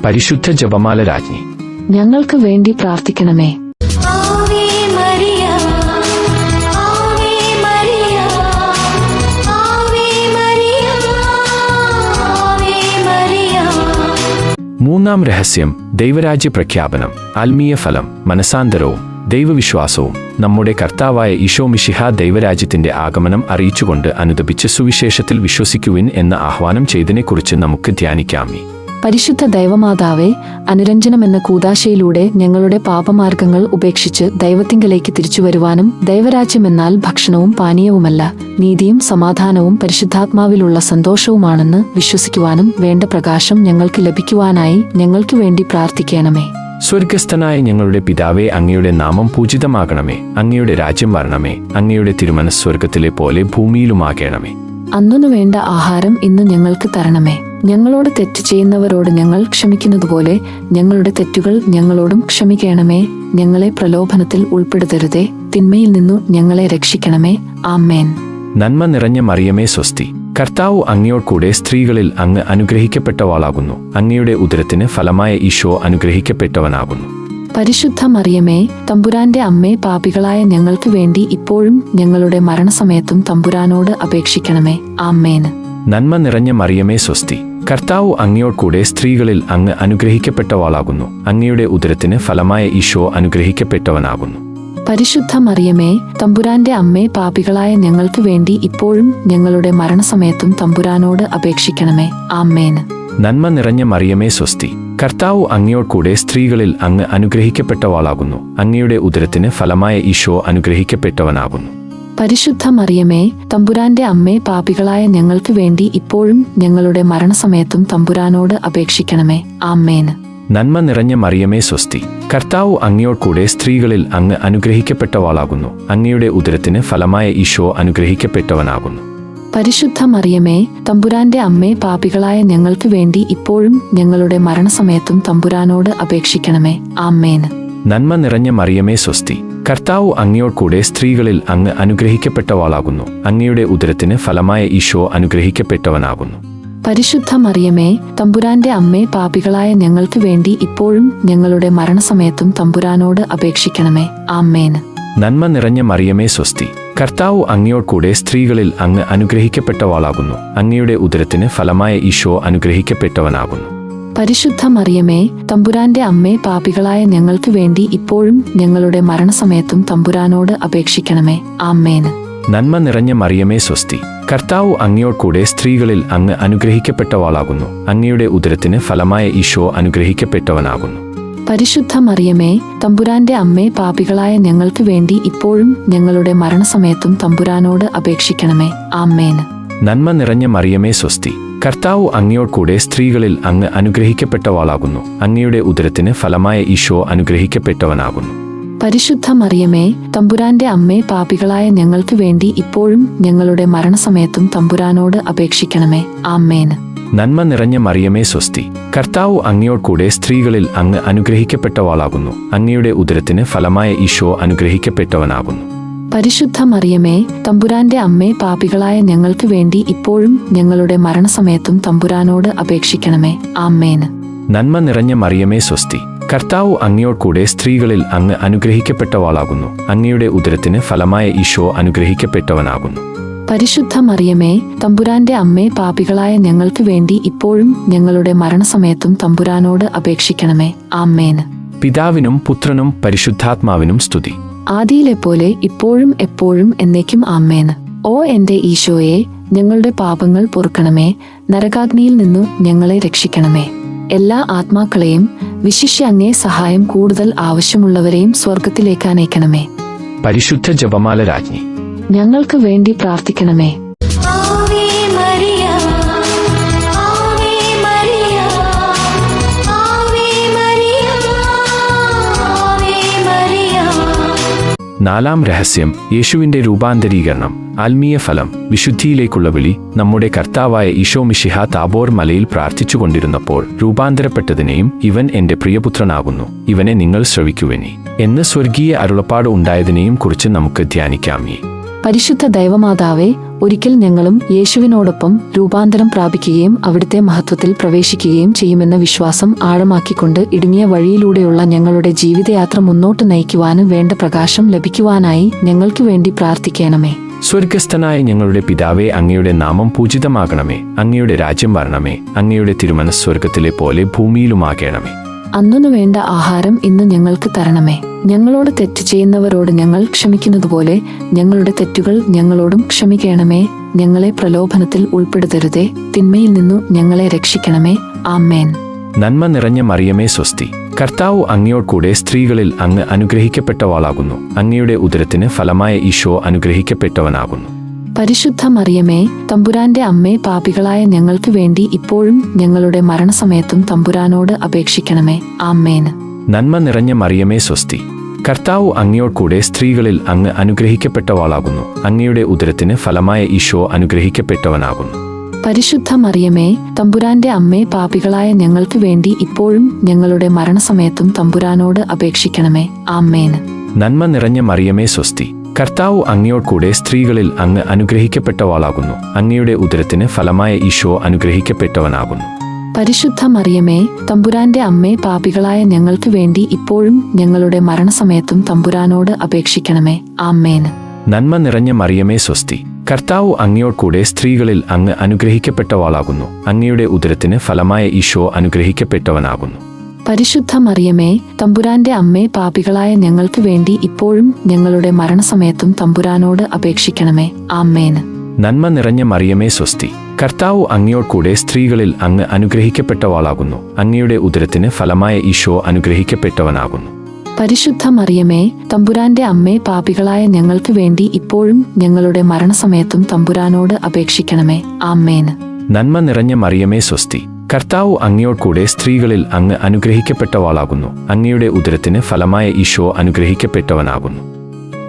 പരിശുദ്ധ ജപമാല രാജ്ഞി, ഞങ്ങൾക്ക് വേണ്ടി പ്രാർത്ഥിക്കണമേ. മൂന്നാം രഹസ്യം, ദൈവരാജ്യ പ്രഖ്യാപനം. ആത്മീയ ഫലം, മനസാന്തരവും ദൈവവിശ്വാസവും. നമ്മുടെ കർത്താവായ ഈശോ മിശിഹ ദൈവരാജ്യത്തിന്റെ ആഗമനം അറിയിച്ചുകൊണ്ട് അനുദപിച്ച് സുവിശേഷത്തിൽ വിശ്വസിക്കുവിൻ എന്ന ആഹ്വാനം ചെയ്തതിനെക്കുറിച്ച് നമുക്ക് ധ്യാനിക്കാമേ. പരിശുദ്ധ ദൈവമാതാവേ, അനുരഞ്ജനമെന്ന കൂദാശയിലൂടെ ഞങ്ങളുടെ പാപമാർഗങ്ങൾ ഉപേക്ഷിച്ച് ദൈവത്തിങ്കലേക്ക് തിരിച്ചുവരുവാനും ദൈവരാജ്യമെന്നാൽ ഭക്ഷണവും പാനീയവുമല്ല, നീതിയും സമാധാനവും പരിശുദ്ധാത്മാവിലുള്ള സന്തോഷവുമാണെന്ന് വിശ്വസിക്കുവാനും വേണ്ട പ്രകാശം ഞങ്ങൾക്ക് ലഭിക്കുവാനായി ഞങ്ങൾക്ക് വേണ്ടി പ്രാർത്ഥിക്കണമേ. സ്വർഗസ്ഥനായ ഞങ്ങളുടെ പിതാവേ, അങ്ങയുടെ നാമം പൂജിതമാകണമേ. അങ്ങയുടെ രാജ്യം വരണമേ. അങ്ങയുടെ തിരുമനസ് സ്വർഗത്തിലെ പോലെ ഭൂമിയിലുമാകണമേ. അന്നു വേണ്ട ആഹാരം ഇന്ന് ഞങ്ങൾക്ക് തരണമേ. ഞങ്ങളോട് തെറ്റ് ചെയ്യുന്നവരോട് ഞങ്ങൾ ക്ഷമിക്കുന്നതുപോലെ ഞങ്ങളുടെ തെറ്റുകൾ ഞങ്ങളോടും ക്ഷമിക്കണമേ. ഞങ്ങളെ പ്രലോഭനത്തിൽ ഉൾപ്പെടുത്തരുതേ, തിന്മയിൽ നിന്നു ഞങ്ങളെ രക്ഷിക്കണമേ. ആമേൻ. നന്മ നിറഞ്ഞ മറിയമേ സ്വസ്തി, കർത്താവ് അങ്ങയോട് കൂടെ സ്ത്രീകളിൽ അങ്ങ് അനുഗ്രഹിക്കപ്പെട്ടവളാകുന്നു. അങ്ങയുടെ ഉദരത്തിന് ഫലമായ ഈശോ അനുഗ്രഹിക്കപ്പെട്ടവനാകുന്നു. പരിശുദ്ധ മറിയമേ, തമ്പുരാന്റെ അമ്മേ, പാപികളായ ഞങ്ങൾക്ക് വേണ്ടി ഇപ്പോഴും ഞങ്ങളുടെ മരണസമയത്തും തമ്പുരാനോട് അപേക്ഷിക്കണമേ. ആമേൻ. നന്മ നിറഞ്ഞ മറിയമേ സ്വസ്തി, കർത്താവ് അങ്ങയോട് കൂടെ സ്ത്രീകളിൽ അങ്ങ് അനുഗ്രഹിക്കപ്പെട്ടവളാകുന്നു. അങ്ങയുടെ ഉദരത്തിന് ഫലമായ ഈശോ അനുഗ്രഹിക്കപ്പെട്ടവനാകുന്നു. പരിശുദ്ധ മറിയമേ, തമ്പുരാന്റെ അമ്മേ, പാപികളായ ഞങ്ങൾക്ക് വേണ്ടി ഇപ്പോഴും ഞങ്ങളുടെ മരണസമയത്തും തമ്പുരാനോട് അപേക്ഷിക്കണമേ. ആമേൻ. നന്മ നിറഞ്ഞ മറിയമേ സ്വസ്തി, കർത്താവ് അങ്ങയോട് കൂടെ സ്ത്രീകളിൽ അങ്ങ് അനുഗ്രഹിക്കപ്പെട്ടവളാകുന്നു. അങ്ങയുടെ ഉദരത്തിന് ഫലമായ ഈശോ അനുഗ്രഹിക്കപ്പെട്ടവനാകുന്നു. പരിശുദ്ധ മറിയമേ, തമ്പുരാന്റെ അമ്മേ, പാപികളായ ഞങ്ങൾക്ക് വേണ്ടി ഇപ്പോഴും ഞങ്ങളുടെ മരണസമയത്തും തമ്പുരാനോട് അപേക്ഷിക്കണമേ. ആമേൻ. നന്മ നിറഞ്ഞ മറിയമേ സ്വസ്തി, കർത്താവ് അങ്ങയോട് കൂടെ സ്ത്രീകളിൽ അങ്ങ് അനുഗ്രഹിക്കപ്പെട്ടവളാകുന്നു. അങ്ങയുടെ ഉദരത്തിന് ഫലമായ ഈശോ അനുഗ്രഹിക്കപ്പെട്ടവനാകുന്നു. പരിശുദ്ധ മറിയമേ, തമ്പുരാന്റെ അമ്മേ, പാപികളായ ഞങ്ങൾക്ക് വേണ്ടി ഇപ്പോഴും ഞങ്ങളുടെ മരണസമയത്തും തമ്പുരാനോട് അപേക്ഷിക്കണമേ. ആമേൻ. നന്മ നിറഞ്ഞ മറിയമേ സ്വസ്തി, കർത്താവ് അങ്ങയോട് കൂടെ സ്ത്രീകളിൽ അങ്ങ് അനുഗ്രഹിക്കപ്പെട്ടവളാകുന്നു. അങ്ങയുടെ ഉദരത്തിന് ഫലമായ ഈശോ അനുഗ്രഹിക്കപ്പെട്ടവനാകുന്നു. പരിശുദ്ധ മറിയമേ, തമ്പുരാന്റെ അമ്മേ, പാപികളായ ഞങ്ങൾക്ക് വേണ്ടി ഇപ്പോഴും ഞങ്ങളുടെ മരണസമയത്തും തമ്പുരാനോട് അപേക്ഷിക്കണമേ. ആമേൻ. നന്മ നിറഞ്ഞ മറിയമേ സ്വസ്തി, കർത്താവ് അങ്ങയോട് കൂടെ സ്ത്രീകളിൽ അങ്ങ് അനുഗ്രഹിക്കപ്പെട്ടവളാകുന്നു. അങ്ങയുടെ ഉദരത്തിന് ഫലമായ ഈശോ അനുഗ്രഹിക്കപ്പെട്ടവനാകുന്നു. പരിശുദ്ധ മറിയമേ, തമ്പുരാന്റെ അമ്മേ, പാപികളായ ഞങ്ങൾക്ക് വേണ്ടി ഇപ്പോഴും ഞങ്ങളുടെ മരണസമയത്തും തമ്പുരാനോട് അപേക്ഷിക്കണമേ. ആമേൻ. നന്മ നിറഞ്ഞ മറിയമേ സ്വസ്തി, കർത്താവ് അങ്ങയോട് കൂടെ സ്ത്രീകളിൽ അങ്ങ് അനുഗ്രഹിക്കപ്പെട്ടവളാകുന്നു. അങ്ങയുടെ ഉദരത്തിന് ഫലമായ ഈശോ അനുഗ്രഹിക്കപ്പെട്ടവനാകുന്നു. പരിശുദ്ധ മറിയമേ, തമ്പുരാന്റെ അമ്മേ, പാപികളായ ഞങ്ങൾക്ക് വേണ്ടി ഇപ്പോഴും ഞങ്ങളുടെ മരണസമയത്തും തമ്പുരാനോട് അപേക്ഷിക്കണമേ. ആമേൻ. നന്മ നിറഞ്ഞ മറിയമേ സ്വസ്തി, കർത്താവ് അങ്ങയോട് കൂടെ സ്ത്രീകളിൽ അങ്ങ് അനുഗ്രഹിക്കപ്പെട്ടവളാകുന്നു. അങ്ങയുടെ ഉദരത്തിന് ഫലമായ ഈശോ അനുഗ്രഹിക്കപ്പെട്ടവനാകുന്നു. പരിശുദ്ധ മറിയമേ, തമ്പുരാന്റെ അമ്മേ, പാപികളായ ഞങ്ങൾക്ക് വേണ്ടി ഇപ്പോഴും ഞങ്ങളുടെ മരണസമയത്തും തമ്പുരാനോട് അപേക്ഷിക്കണമേ. ആമേൻ. നന്മ നിറഞ്ഞ മറിയമേ സ്വസ്തി, കർത്താവ് അങ്ങയോട് കൂടെ സ്ത്രീകളിൽ അങ്ങ് അനുഗ്രഹിക്കപ്പെട്ടവളാകുന്നു. അങ്ങയുടെ ഉദരത്തിന് ഫലമായ ഈശോ അനുഗ്രഹിക്കപ്പെട്ടവനാകുന്നു. പരിശുദ്ധ മറിയമേ, തമ്പുരാന്റെ അമ്മേ, പാപികളായ ഞങ്ങൾക്ക് വേണ്ടി ഇപ്പോഴും ഞങ്ങളുടെ മരണസമയത്തും തമ്പുരാനോട് അപേക്ഷിക്കണമേ. ആമേൻ. നന്മ നിറഞ്ഞ മറിയമേ സ്വസ്തി, കർത്താവ് അങ്ങയോട് കൂടെ സ്ത്രീകളിൽ അങ്ങ് അനുഗ്രഹിക്കപ്പെട്ടവളാകുന്നു. അങ്ങയുടെ ഉദരത്തിന് ഫലമായ ഈശോ അനുഗ്രഹിക്കപ്പെട്ടവനാകുന്നു. പരിശുദ്ധ മറിയമേ, തമ്പുരാന്റെ അമ്മേ, പാപികളായ ഞങ്ങൾക്ക് വേണ്ടി ഇപ്പോഴും ഞങ്ങളുടെ മരണസമയത്തും തമ്പുരാനോട് അപേക്ഷിക്കണമേ. ആമേൻ. പിതാവിനും പുത്രനും പരിശുദ്ധാത്മാവിനും സ്തുതി. ആദിയിലെപ്പോലെ ഇപ്പോഴും എപ്പോഴും എന്നേക്കും. ആമേൻ. ഓ എന്റെ ഈശോയെ, ഞങ്ങളുടെ പാപങ്ങൾ പൊറുക്കണമേ. നരകാഗ്നിയിൽ നിന്നു ഞങ്ങളെ രക്ഷിക്കണമേ. എല്ലാ ആത്മാക്കളെയും, വിശിഷ്യ അങ്ങേ സഹായം കൂടുതൽ ആവശ്യമുള്ളവരെയും സ്വർഗത്തിലേക്ക് അനയിക്കണമേ. പരിശുദ്ധ ജപമാല രാജ്ഞി, ഞങ്ങൾക്ക് വേണ്ടി പ്രാർത്ഥിക്കണമേ. നാലാം രഹസ്യം, യേശുവിന്റെ രൂപാന്തരീകരണം. ആത്മീയ ഫലം, വിശുദ്ധിയിലേക്കുള്ള വിളി. നമ്മുടെ കർത്താവായ ഈശോ മിശിഹ താബോർ മലയിൽ പ്രാർത്ഥിച്ചുകൊണ്ടിരുന്നപ്പോൾ രൂപാന്തരപ്പെട്ടതിനെയും ഇവൻ എന്റെ പ്രിയപുത്രനാകുന്നു, ഇവനെ നിങ്ങൾ ശ്രവിക്കുവനി എന്ന് സ്വർഗീയ അരുളപ്പാട് ഉണ്ടായതിനെയും കുറിച്ച് നമുക്ക് ധ്യാനിക്കാമേ. പരിശുദ്ധ ദൈവമാതാവേ, ഒരിക്കൽ ഞങ്ങളും യേശുവിനോടൊപ്പം രൂപാന്തരം പ്രാപിക്കുകയും അവിടുത്തെ മഹത്വത്തിൽ പ്രവേശിക്കുകയും ചെയ്യുമെന്ന വിശ്വാസം ആഴമാക്കിക്കൊണ്ട് ഇടുങ്ങിയ വഴിയിലൂടെയുള്ള ഞങ്ങളുടെ ജീവിതയാത്ര മുന്നോട്ട് നയിക്കുവാനും വേണ്ട പ്രകാശം ലഭിക്കുവാനായി ഞങ്ങൾക്ക് വേണ്ടി പ്രാർത്ഥിക്കണമേ. സ്വർഗസ്ഥനായ ഞങ്ങളുടെ പിതാവേ, അങ്ങയുടെ നാമം പൂജിതമാകണമേ. അങ്ങയുടെ രാജ്യം വരണമേ. അങ്ങയുടെ തിരുമനസ് സ്വർഗത്തിലെ പോലെ ഭൂമിയിലുമാകണമേ. അന്നു വേണ്ട ആഹാരം ഇന്ന് ഞങ്ങൾക്ക് തരണമേ. ഞങ്ങളോട് തെറ്റ് ചെയ്യുന്നവരോട് ഞങ്ങൾ ക്ഷമിക്കുന്നതുപോലെ ഞങ്ങളുടെ തെറ്റുകൾ ഞങ്ങളോടും ക്ഷമിക്കണമേ. ഞങ്ങളെ പ്രലോഭനത്തിൽ ഉൾപ്പെടുത്തരുതേ, തിന്മയിൽ നിന്നു ഞങ്ങളെ രക്ഷിക്കണമേ. ആമേൻ. നന്മ നിറഞ്ഞ മറിയമേ സ്വസ്തി, കർത്താവ് അങ്ങയോട് കൂടെ സ്ത്രീകളിൽ അങ്ങ് അനുഗ്രഹിക്കപ്പെട്ടവളാകുന്നു. അങ്ങയുടെ ഉദരത്തിന് ഫലമായ ഈശോ അനുഗ്രഹിക്കപ്പെട്ടവനാകുന്നു. പരിശുദ്ധ മറിയമേ, തമ്പുരാന്റെ അമ്മേ, പാപികളായ ഞങ്ങൾക്ക് വേണ്ടി ഇപ്പോഴും ഞങ്ങളുടെ മരണസമയത്തും തമ്പുരാനോട് അപേക്ഷിക്കണമേ. ആമേൻ. നന്മ നിറഞ്ഞ മറിയമേ സ്വസ്തി, കർത്താവ് അങ്ങയോട് കൂടെ സ്ത്രീകളിൽ അങ്ങ് അനുഗ്രഹിക്കപ്പെട്ടവളാകുന്നു. അങ്ങയുടെ ഉദരത്തിന് ഫലമായ ഈശോ അനുഗ്രഹിക്കപ്പെട്ടവനാകുന്നു. പരിശുദ്ധ മറിയമേ, തമ്പുരാന്റെ അമ്മേ, പാപികളായ ഞങ്ങൾക്ക് വേണ്ടി ഇപ്പോഴും ഞങ്ങളുടെ മരണസമയത്തും തമ്പുരാനോട് അപേക്ഷിക്കണമേ. ആമേൻ. നന്മ നിറഞ്ഞ മറിയമേ സ്വസ്തി, കർത്താവ് അങ്ങയോട് കൂടെ സ്ത്രീകളിൽ അങ്ങ് അനുഗ്രഹിക്കപ്പെട്ടവളാകുന്നു. അങ്ങയുടെ ഉദരത്തിന് ഫലമായ ഈശോ അനുഗ്രഹിക്കപ്പെട്ടവനാകുന്നു. പരിശുദ്ധ മറിയമേ, തമ്പുരാന്റെ അമ്മേ, പാപികളായ ഞങ്ങൾക്ക് വേണ്ടി ഇപ്പോഴും ഞങ്ങളുടെ മരണസമയത്തും തമ്പുരാനോട് അപേക്ഷിക്കണമേ. ആമേൻ. നന്മ നിറഞ്ഞ മറിയമേ സ്വസ്തി, കർത്താവ് അങ്ങയോട് കൂടെ സ്ത്രീകളിൽ അങ്ങ് അനുഗ്രഹിക്കപ്പെട്ടവളാകുന്നു. അങ്ങയുടെ ഉദരത്തിന് ഫലമായ ഈശോ അനുഗ്രഹിക്കപ്പെട്ടവനാകുന്നു. പരിശുദ്ധ മറിയമേ, തമ്പുരാന്റെ അമ്മേ, പാപികളായ ഞങ്ങൾക്ക് വേണ്ടി ഇപ്പോഴും ഞങ്ങളുടെ മരണസമയത്തും തമ്പുരാനോട് അപേക്ഷിക്കണമേ. ആമേൻ. നന്മ നിറഞ്ഞ മറിയമേ സ്വസ്തി, കർത്താവ് അങ്ങയോട് കൂടെ സ്ത്രീകളിൽ അങ്ങ് അനുഗ്രഹിക്കപ്പെട്ടവളാകുന്നു. അങ്ങയുടെ ഉദരത്തിന് ഫലമായ ഈശോ അനുഗ്രഹിക്കപ്പെട്ടവനാകുന്നു. പരിശുദ്ധ മറിയമേ, തമ്പുരാന്റെ അമ്മേ, പാപികളായ ഞങ്ങൾക്ക് വേണ്ടി ഇപ്പോഴും ഞങ്ങളുടെ മരണസമയത്തും തമ്പുരാനോട് അപേക്ഷിക്കണമേ. ആമേൻ. നന്മ നിറഞ്ഞ മറിയമേ സ്വസ്തി, കർത്താവ് അങ്ങയോട് കൂടെ സ്ത്രീകളിൽ അങ്ങ് അനുഗ്രഹിക്കപ്പെട്ടവളാകുന്നു. അങ്ങയുടെ ഉദരത്തിന് ഫലമായ ഈശോ അനുഗ്രഹിക്കപ്പെട്ടവനാകുന്നു.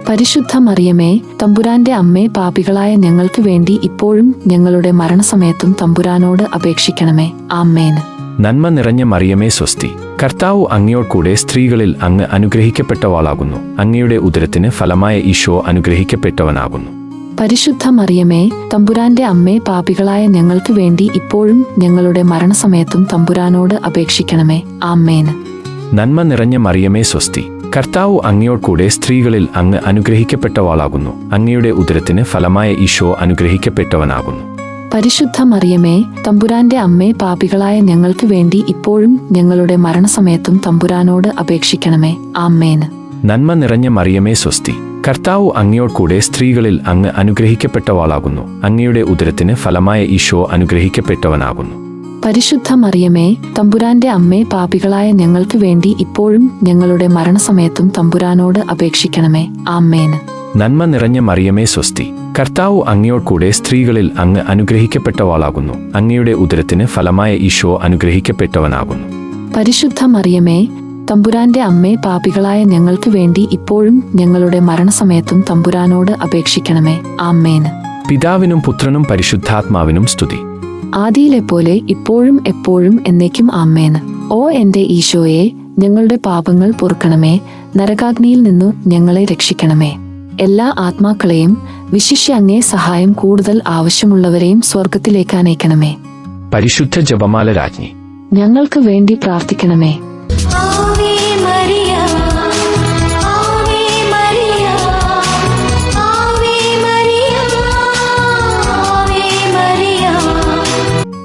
പരിശുദ്ധ മറിയമേ, തമ്പുരാന്റെ അമ്മേ, പാപികളായ ഞങ്ങൾക്ക് വേണ്ടി ഇപ്പോഴും ഞങ്ങളുടെ മരണസമയത്തും തമ്പുരാനോട് അപേക്ഷിക്കണമേ. ആമേൻ. നന്മ നിറഞ്ഞ മറിയമേ സ്വസ്തി, കർത്താവ് അങ്ങയോട് കൂടെ സ്ത്രീകളിൽ അങ്ങ് അനുഗ്രഹിക്കപ്പെട്ടവളാകുന്നു. അങ്ങയുടെ ഉദരത്തിന് ഫലമായ ഈശോ അനുഗ്രഹിക്കപ്പെട്ടവനാകുന്നു. പരിശുദ്ധ മറിയമേ, തമ്പുരാന്റെ അമ്മേ, പാപികളായ ഞങ്ങൾക്ക് വേണ്ടി ഇപ്പോഴും ഞങ്ങളുടെ മരണസമയത്തും തമ്പുരാനോട് അപേക്ഷിക്കണമേ. ആമേൻ. നന്മ നിറഞ്ഞ മറിയമേ സ്വസ്തി, കർത്താവ് അങ്ങയോട് കൂടെ സ്ത്രീകളിൽ അങ്ങ് അനുഗ്രഹിക്കപ്പെട്ടവളാകുന്നു. അങ്ങയുടെ ഉദരത്തിന് ഫലമായ ഈശോ അനുഗ്രഹിക്കപ്പെട്ടവനാകുന്നു. പരിശുദ്ധ മറിയമേ, തമ്പുരാന്റെ അമ്മേ, പാപികളായ ഞങ്ങൾക്ക് വേണ്ടി ഇപ്പോഴും ഞങ്ങളുടെ മരണസമയത്തും തമ്പുരാനോട് അപേക്ഷിക്കണമേ. ആമേൻ. നന്മ നിറഞ്ഞ മറിയമേ സ്വസ്തി, കർത്താവ് അങ്ങയോട് കൂടെ സ്ത്രീകളിൽ അങ്ങ് അനുഗ്രഹിക്കപ്പെട്ടവളാകുന്നു. അങ്ങയുടെ ഉദരത്തിന് ഫലമായ ഈശോ അനുഗ്രഹിക്കപ്പെട്ടവനാകുന്നു. പരിശുദ്ധ മറിയമേ, തമ്പുരാന്റെ അമ്മേ, പാപികളായ ഞങ്ങൾക്ക് വേണ്ടി ഇപ്പോഴും ഞങ്ങളുടെ മരണസമയത്തും തമ്പുരാനോട് അപേക്ഷിക്കണമേ. ആമേൻ. നന്മ നിറഞ്ഞ മറിയമേ, സ്വസ്തി. കർത്താവ് അങ്ങയോട് കൂടെ സ്ത്രീകളിൽ അങ്ങ് അനുഗ്രഹിക്കപ്പെട്ടവളാകുന്നു. അങ്ങയുടെ ഉദരത്തിന് ഫലമായ ഈശോ അനുഗ്രഹിക്കപ്പെട്ടവനാകുന്നു. പരിശുദ്ധ മറിയമേ, തമ്പുരാന്റെ അമ്മേ, പാപികളായ ഞങ്ങൾക്ക് വേണ്ടി ഇപ്പോഴും ഞങ്ങളുടെ മരണസമയത്തും തമ്പുരാനോട് അപേക്ഷിക്കണമേ. ആമേൻ. പിതാവിനും പുത്രനും പരിശുദ്ധാത്മാവിനും സ്തുതി. ആദിയിലെപ്പോലെ ഇപ്പോഴും എപ്പോഴും എന്നേക്കും. ആമേൻ. ഓ എന്റെ ഈശോയെ, ഞങ്ങളുടെ പാപങ്ങൾ പൊറുക്കണമേ. നരകാഗ്നിയിൽ നിന്നു ഞങ്ങളെ രക്ഷിക്കണമേ. എല്ലാ ആത്മാക്കളെയും, വിശിഷ്യ അങ്ങേ സഹായം കൂടുതൽ ആവശ്യമുള്ളവരെയും സ്വർഗത്തിലേക്ക് അനയിക്കണമേ. പരിശുദ്ധ ജപമാല രാജ്ഞി, ഞങ്ങൾക്ക് വേണ്ടി പ്രാർത്ഥിക്കണമേ. Ave Maria, Ave Maria, Ave Maria, Ave Maria.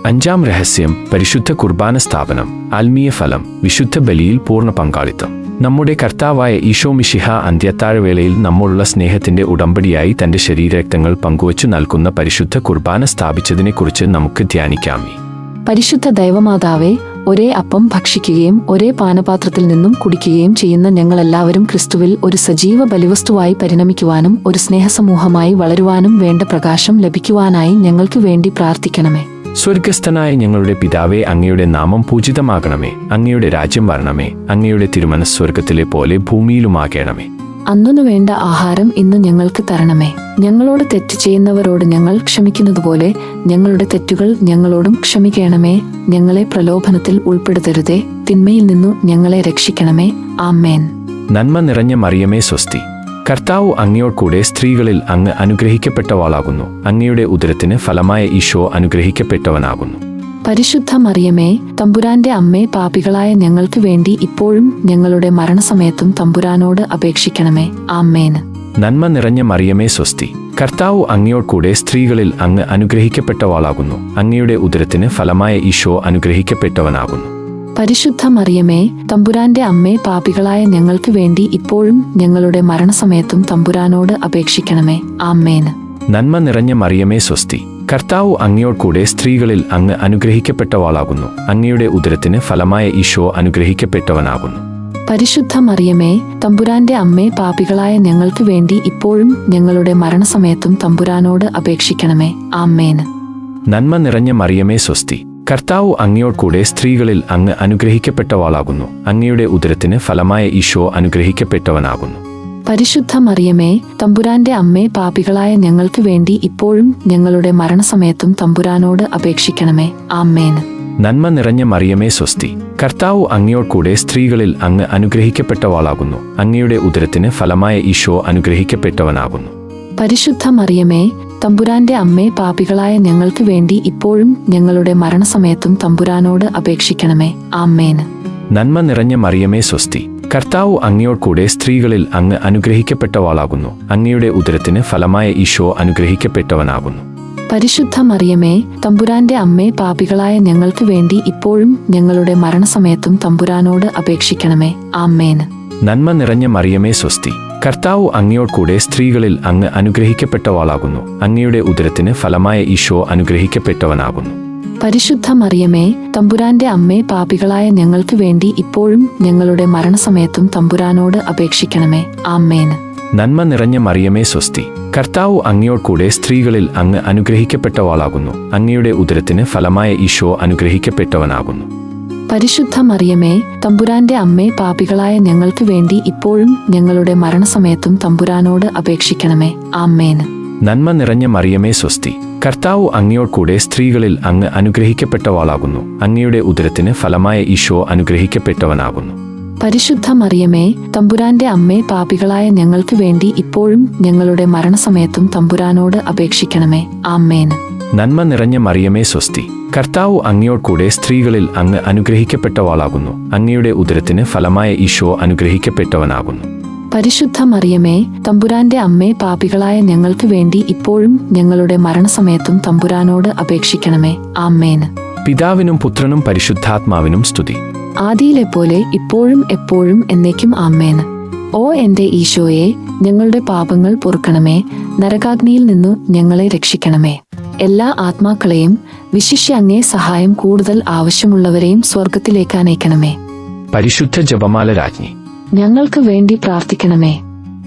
അഞ്ചാം രഹസ്യം, പരിശുദ്ധ കുർബാന സ്ഥാപനം. ആത്മീയ ഫലം, വിശുദ്ധ ബലിയിൽ പൂർണ്ണ പങ്കാളിത്തം. നമ്മുടെ കർത്താവായ ഈശോ മിശിഹ അന്ത്യത്താഴവേളയിൽ നമ്മോടുള്ള സ്നേഹത്തിന്റെ ഉടമ്പടിയായി തന്റെ ശരീരരക്തങ്ങൾ പങ്കുവച്ചു നൽകുന്ന പരിശുദ്ധ കുർബാന സ്ഥാപിച്ചതിനെക്കുറിച്ച് നമുക്ക് ധ്യാനിക്കാം. പരിശുദ്ധ ദൈവമാതാവേ, ഒരേ അപ്പം ഭക്ഷിക്കുകയും ഒരേ പാനപാത്രത്തിൽ നിന്നും കുടിക്കുകയും ചെയ്യുന്ന ഞങ്ങളെല്ലാവരും ക്രിസ്തുവിൽ ഒരു സജീവ ബലിവസ്തുവായി പരിണമിക്കുവാനും ഒരു സ്നേഹസമൂഹമായി വളരുവാനും വേണ്ട പ്രകാശം ലഭിക്കുവാനായി ഞങ്ങൾക്ക് വേണ്ടി പ്രാർത്ഥിക്കണമേ. സ്വർഗസ്ഥനായ ഞങ്ങളുടെ പിതാവേ, അങ്ങയുടെ നാമം പൂജിതമാകണമേ. അങ്ങയുടെ രാജ്യം വരണമേ. അങ്ങയുടെ തിരുമനസ് സ്വർഗത്തിലെ പോലെ ഭൂമിയിലുമാകണമേ. അന്നു വേണ്ട ആഹാരം ഇന്ന് ഞങ്ങൾക്ക് തരണമേ. ഞങ്ങളോട് തെറ്റ് ചെയ്യുന്നവരോട് ഞങ്ങൾ ക്ഷമിക്കുന്നതുപോലെ ഞങ്ങളുടെ തെറ്റുകൾ ഞങ്ങളോടും ക്ഷമിക്കണമേ. ഞങ്ങളെ പ്രലോഭനത്തിൽ ഉൾപ്പെടുത്തരുതേ, തിന്മയിൽ നിന്നു ഞങ്ങളെ രക്ഷിക്കണമേ. ആമേൻ. നന്മ നിറഞ്ഞ മറിയമേ, സ്വസ്തി. കർത്താവ് അങ്ങയോട് കൂടെ സ്ത്രീകളിൽ അങ്ങ് അനുഗ്രഹിക്കപ്പെട്ടവളാകുന്നു. അങ്ങയുടെ ഉദരത്തിന് ഫലമായ ഈശോ അനുഗ്രഹിക്കപ്പെട്ടവനാകുന്നു. പരിശുദ്ധ മറിയമേ, തമ്പുരാന്റെ അമ്മേ, പാപികളായ ഞങ്ങൾക്ക് വേണ്ടി ഇപ്പോഴും ഞങ്ങളുടെ മരണസമയത്തും തമ്പുരാനോട് അപേക്ഷിക്കണമേ. ആമേൻ. നന്മ നിറഞ്ഞ മറിയമേ, സ്വസ്തി. കർത്താവ് അങ്ങയോട് കൂടെ സ്ത്രീകളിൽ അങ്ങ് അനുഗ്രഹിക്കപ്പെട്ടവളാകുന്നു. അങ്ങയുടെ ഉദരത്തിന് ഫലമായ ഈശോ അനുഗ്രഹിക്കപ്പെട്ടവനാകുന്നു. പരിശുദ്ധ മറിയമേ, തമ്പുരാന്റെ അമ്മേ, പാപികളായ ഞങ്ങൾക്ക് വേണ്ടി ഇപ്പോഴും ഞങ്ങളുടെ മരണസമയത്തും തമ്പുരാനോട് അപേക്ഷിക്കണമേ. ആമേൻ. നന്മ നിറഞ്ഞ മറിയമേ, സ്വസ്തി. കർത്താവ് അങ്ങയോട് കൂടെ സ്ത്രീകളിൽ അങ്ങ് അനുഗ്രഹിക്കപ്പെട്ടവളാകുന്നു. അങ്ങയുടെ ഉദരത്തിന് ഫലമായ ഈശോ അനുഗ്രഹിക്കപ്പെട്ടവനാകുന്നു. പരിശുദ്ധ മറിയമേ, തമ്പുരാന്റെ അമ്മേ, പാപികളായ ഞങ്ങൾക്ക് വേണ്ടി ഇപ്പോഴും ഞങ്ങളുടെ മരണസമയത്തും തമ്പുരാനോട് അപേക്ഷിക്കണമേ. ആമേൻ. നന്മ നിറഞ്ഞ മറിയമേ, സ്വസ്തി. കർത്താവ് അങ്ങയോട് കൂടെ സ്ത്രീകളിൽ അങ്ങ് അനുഗ്രഹിക്കപ്പെട്ടവളാകുന്നു. അങ്ങയുടെ ഉദരത്തിന് ഫലമായ ഈശോ അനുഗ്രഹിക്കപ്പെട്ടവനാകുന്നു. പരിശുദ്ധ മറിയമേ, തമ്പുരാന്റെ അമ്മേ, പാപികളായ ഞങ്ങൾക്ക് വേണ്ടി ഇപ്പോഴും ഞങ്ങളുടെ മരണസമയത്തും തമ്പുരാനോട് അപേക്ഷിക്കണമേ. ആമേൻ. നന്മ നിറഞ്ഞ മറിയമേ, സ്വസ്തി. കർത്താവ് അങ്ങയോട് കൂടെ സ്ത്രീകളിൽ അങ്ങ് അനുഗ്രഹിക്കപ്പെട്ടവളാകുന്നു. അങ്ങയുടെ ഉദരത്തിന് ഫലമായ ഈശോ അനുഗ്രഹിക്കപ്പെട്ടവനാകുന്നു. പരിശുദ്ധ മറിയമേ, തമ്പുരാന്റെ അമ്മേ, പാപികളായ ഞങ്ങൾക്ക് വേണ്ടി ഇപ്പോഴും ഞങ്ങളുടെ മരണസമയത്തും തമ്പുരാനോട് അപേക്ഷിക്കണമേ. ആമേൻ. നന്മ നിറഞ്ഞ മറിയമേ, സ്വസ്തി. കർത്താവ് അങ്ങയോട് കൂടെ സ്ത്രീകളിൽ അങ്ങ് അനുഗ്രഹിക്കപ്പെട്ടവളാകുന്നു. അങ്ങയുടെ ഉദരത്തിന് ഫലമായ ഈശോ അനുഗ്രഹിക്കപ്പെട്ടവനാകുന്നു. പരിശുദ്ധ മറിയമേ, തമ്പുരാന്റെ അമ്മേ, പാപികളായ ഞങ്ങൾക്ക് വേണ്ടി ഇപ്പോഴും ഞങ്ങളുടെ മരണസമയത്തും തമ്പുരാനോട് അപേക്ഷിക്കണമേ. ആമേൻ. നന്മ നിറഞ്ഞ മറിയമേ, സ്വസ്തി. കർത്താവ് അങ്ങയോട് കൂടെ സ്ത്രീകളിൽ അങ്ങ് അനുഗ്രഹിക്കപ്പെട്ടവളാകുന്നു. അങ്ങയുടെ ഉദരത്തിന് ഫലമായ ഈശോ അനുഗ്രഹിക്കപ്പെട്ടവനാകുന്നു. പരിശുദ്ധ മറിയമേ, തമ്പുരാന്റെ അമ്മേ, പാപികളായ ഞങ്ങൾക്ക് വേണ്ടി ഇപ്പോഴും ഞങ്ങളുടെ മരണസമയത്തും തമ്പുരാനോട് അപേക്ഷിക്കണമേ. ആമേൻ. നന്മ നിറഞ്ഞ മറിയമേ, സ്വസ്തി. കർത്താവ് അങ്ങയോട് കൂടെ സ്ത്രീകളിൽ അങ്ങ് അനുഗ്രഹിക്കപ്പെട്ടവളാകുന്നു. അങ്ങയുടെ ഉദരത്തിന് ഫലമായ ഈശോ അനുഗ്രഹിക്കപ്പെട്ടവനാകുന്നു. പരിശുദ്ധ മറിയമേ, തമ്പുരാന്റെ അമ്മേ, പാപികളായ ഞങ്ങൾക്ക് വേണ്ടി ഇപ്പോഴും ഞങ്ങളുടെ മരണസമയത്തും തമ്പുരാനോട് അപേക്ഷിക്കണമേ. ആമേൻ. നന്മ നിറഞ്ഞ മറിയമേ, സ്വസ്തി. കർത്താവ് അങ്ങയോട് കൂടെ സ്ത്രീകളിൽ അങ്ങ് അനുഗ്രഹിക്കപ്പെട്ടവളാകുന്നു. അങ്ങയുടെ ഉദരത്തിന് ഫലമായ ഈശോ അനുഗ്രഹിക്കപ്പെട്ടവനാകുന്നു. പരിശുദ്ധ മറിയമേ, തമ്പുരാന്റെ അമ്മേ, പാപികളായ ഞങ്ങൾക്ക് വേണ്ടി ഇപ്പോഴും ഞങ്ങളുടെ മരണസമയത്തും തമ്പുരാനോട് അപേക്ഷിക്കണമേ. ആമേൻ. നന്മ നിറഞ്ഞ മറിയമേ, സ്വസ്തി. കർത്താവ് അങ്ങയോട് കൂടെ സ്ത്രീകളിൽ അങ്ങ് അനുഗ്രഹിക്കപ്പെട്ടവളാകുന്നു. അങ്ങയുടെ ഉദരത്തിന് ഫലമായ ഈശോ അനുഗ്രഹിക്കപ്പെട്ടവനാകുന്നു. പരിശുദ്ധ മറിയമേ, തമ്പുരാന്റെ അമ്മേ, പാപികളായ ഞങ്ങൾക്ക് വേണ്ടി ഇപ്പോഴും ഞങ്ങളുടെ മരണസമയത്തും തമ്പുരാനോട് അപേക്ഷിക്കണമേ. ആമേൻ. പിതാവിനും പുത്രനും പരിശുദ്ധാത്മാവിനും സ്തുതി. ആദിയിലെപ്പോലെ ഇപ്പോഴും എപ്പോഴും എന്നേക്കും. ആമേൻ. ഓ എന്റെ ഈശോയെ, ഞങ്ങളുടെ പാപങ്ങൾ പൊറുക്കണമേ. നരകാഗ്നിയിൽ നിന്നു ഞങ്ങളെ രക്ഷിക്കണമേ. എല്ലാ ആത്മാക്കളെയും, വിശിഷ്യ അങ്ങേ സഹായം കൂടുതൽ ആവശ്യമുള്ളവരെയും സ്വർഗത്തിലേക്ക് അനയിക്കണമേ. പരിശുദ്ധ ജപമാല രാജ്ഞി, ഞങ്ങൾക്ക് വേണ്ടി പ്രാർത്ഥിക്കണമേ.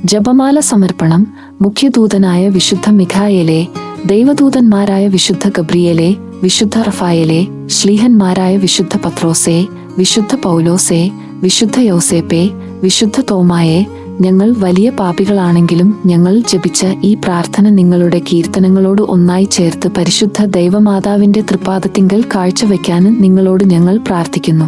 ജപമാല സമർപ്പണം. മുഖ്യദൂതനായ വിശുദ്ധ മിഖായേലെ, ദൈവദൂതന്മാരായ വിശുദ്ധ ഗബ്രിയേലെ, വിശുദ്ധ റഫായേലെ, ശ്ലീഹന്മാരായ വിശുദ്ധ പത്രോസേ, വിശുദ്ധ പൗലോസേ, വിശുദ്ധ യൗസേപ്പേ, വിശുദ്ധ തോമായെ, ഞങ്ങൾ വലിയ പാപികളാണെങ്കിലും ഞങ്ങൾ ജപിച്ച ഈ പ്രാർത്ഥന നിങ്ങളുടെ കീർത്തനങ്ങളോട് ഒന്നായി ചേർത്ത് പരിശുദ്ധ ദൈവമാതാവിന്റെ തൃപ്പാദത്തിങ്കൽ കാഴ്ചവെക്കാൻ നിങ്ങളോട് ഞങ്ങൾ പ്രാർത്ഥിക്കുന്നു.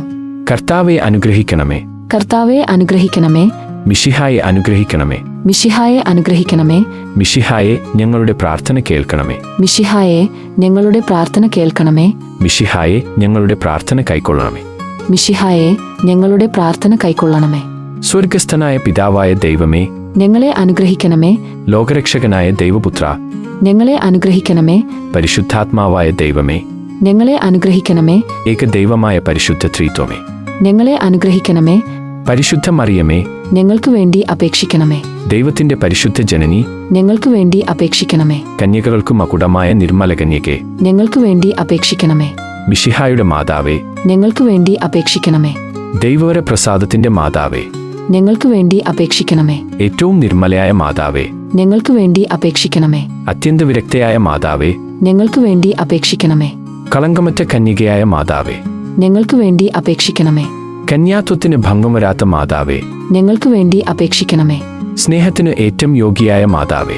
കർത്താവെ അനുഗ്രഹിക്കണമേ. കർത്താവെ അനുഗ്രഹിക്കണമേ. മിശിഹായെ അനുഗ്രഹിക്കണമേ. മിശിഹായെ അനുഗ്രഹിക്കണമേ. മിശിഹായെ ഞങ്ങളുടെ പ്രാർത്ഥന കേൾക്കണമേ. മിശിഹായെ ഞങ്ങളുടെ പ്രാർത്ഥന കേൾക്കണമേ. മിശിഹായെ ഞങ്ങളുടെ പ്രാർത്ഥന കൈക്കൊള്ളണമേ. മിശിഹായെ ഞങ്ങളുടെ പ്രാർത്ഥന കൈക്കൊള്ളണമേ. സ്വർഗസ്ഥനായ പിതാവായ ദൈവമേ, ഞങ്ങളെ അനുഗ്രഹിക്കണമേ. ലോകരക്ഷകനായ ദൈവപുത്ര, ഞങ്ങളെ അനുഗ്രഹിക്കണമേ. പരിശുദ്ധാത്മാവായ ദൈവമേ, ഞങ്ങളെ അനുഗ്രഹിക്കണമേ. ഏകദൈവമായ പരിശുദ്ധ ത്രിത്വമേ, ഞങ്ങളെ അനുഗ്രഹിക്കണമേ. പരിശുദ്ധ മറിയമേ, ഞങ്ങൾക്ക് വേണ്ടി അപേക്ഷിക്കണമേ. ദൈവത്തിന്റെ പരിശുദ്ധ ജനനി, ഞങ്ങൾക്ക് വേണ്ടി അപേക്ഷിക്കണമേ. കന്യകകൾക്കു മകുടമായ നിർമ്മല കന്യകെ, ഞങ്ങൾക്ക് വേണ്ടി അപേക്ഷിക്കണമേ. മിശിഹായുടെ മാതാവേ, ഞങ്ങൾക്ക് വേണ്ടി അപേക്ഷിക്കണമേ. ദൈവവര പ്രസാദത്തിന്റെ മാതാവേ, ഞങ്ങൾക്ക് വേണ്ടി അപേക്ഷിക്കണമേ. ഏറ്റവും നിർമ്മലയായ മാതാവേ, ഞങ്ങൾക്ക് വേണ്ടി അപേക്ഷിക്കണമേ. അത്യന്ത വിരക്തയായ മാതാവേ, ഞങ്ങൾക്ക് വേണ്ടി അപേക്ഷിക്കണമേ. കളങ്കമറ്റ കന്യകയായ മാതാവേ, ഞങ്ങൾക്ക് വേണ്ടി അപേക്ഷിക്കണമേ. കന്യാത്വത്തിന് ഭംഗം വരാത്ത മാതാവേ, ഞങ്ങൾക്ക് വേണ്ടി അപേക്ഷിക്കണമേ. സ്നേഹത്തിന് ഏറ്റവും യോഗ്യയായ മാതാവേ,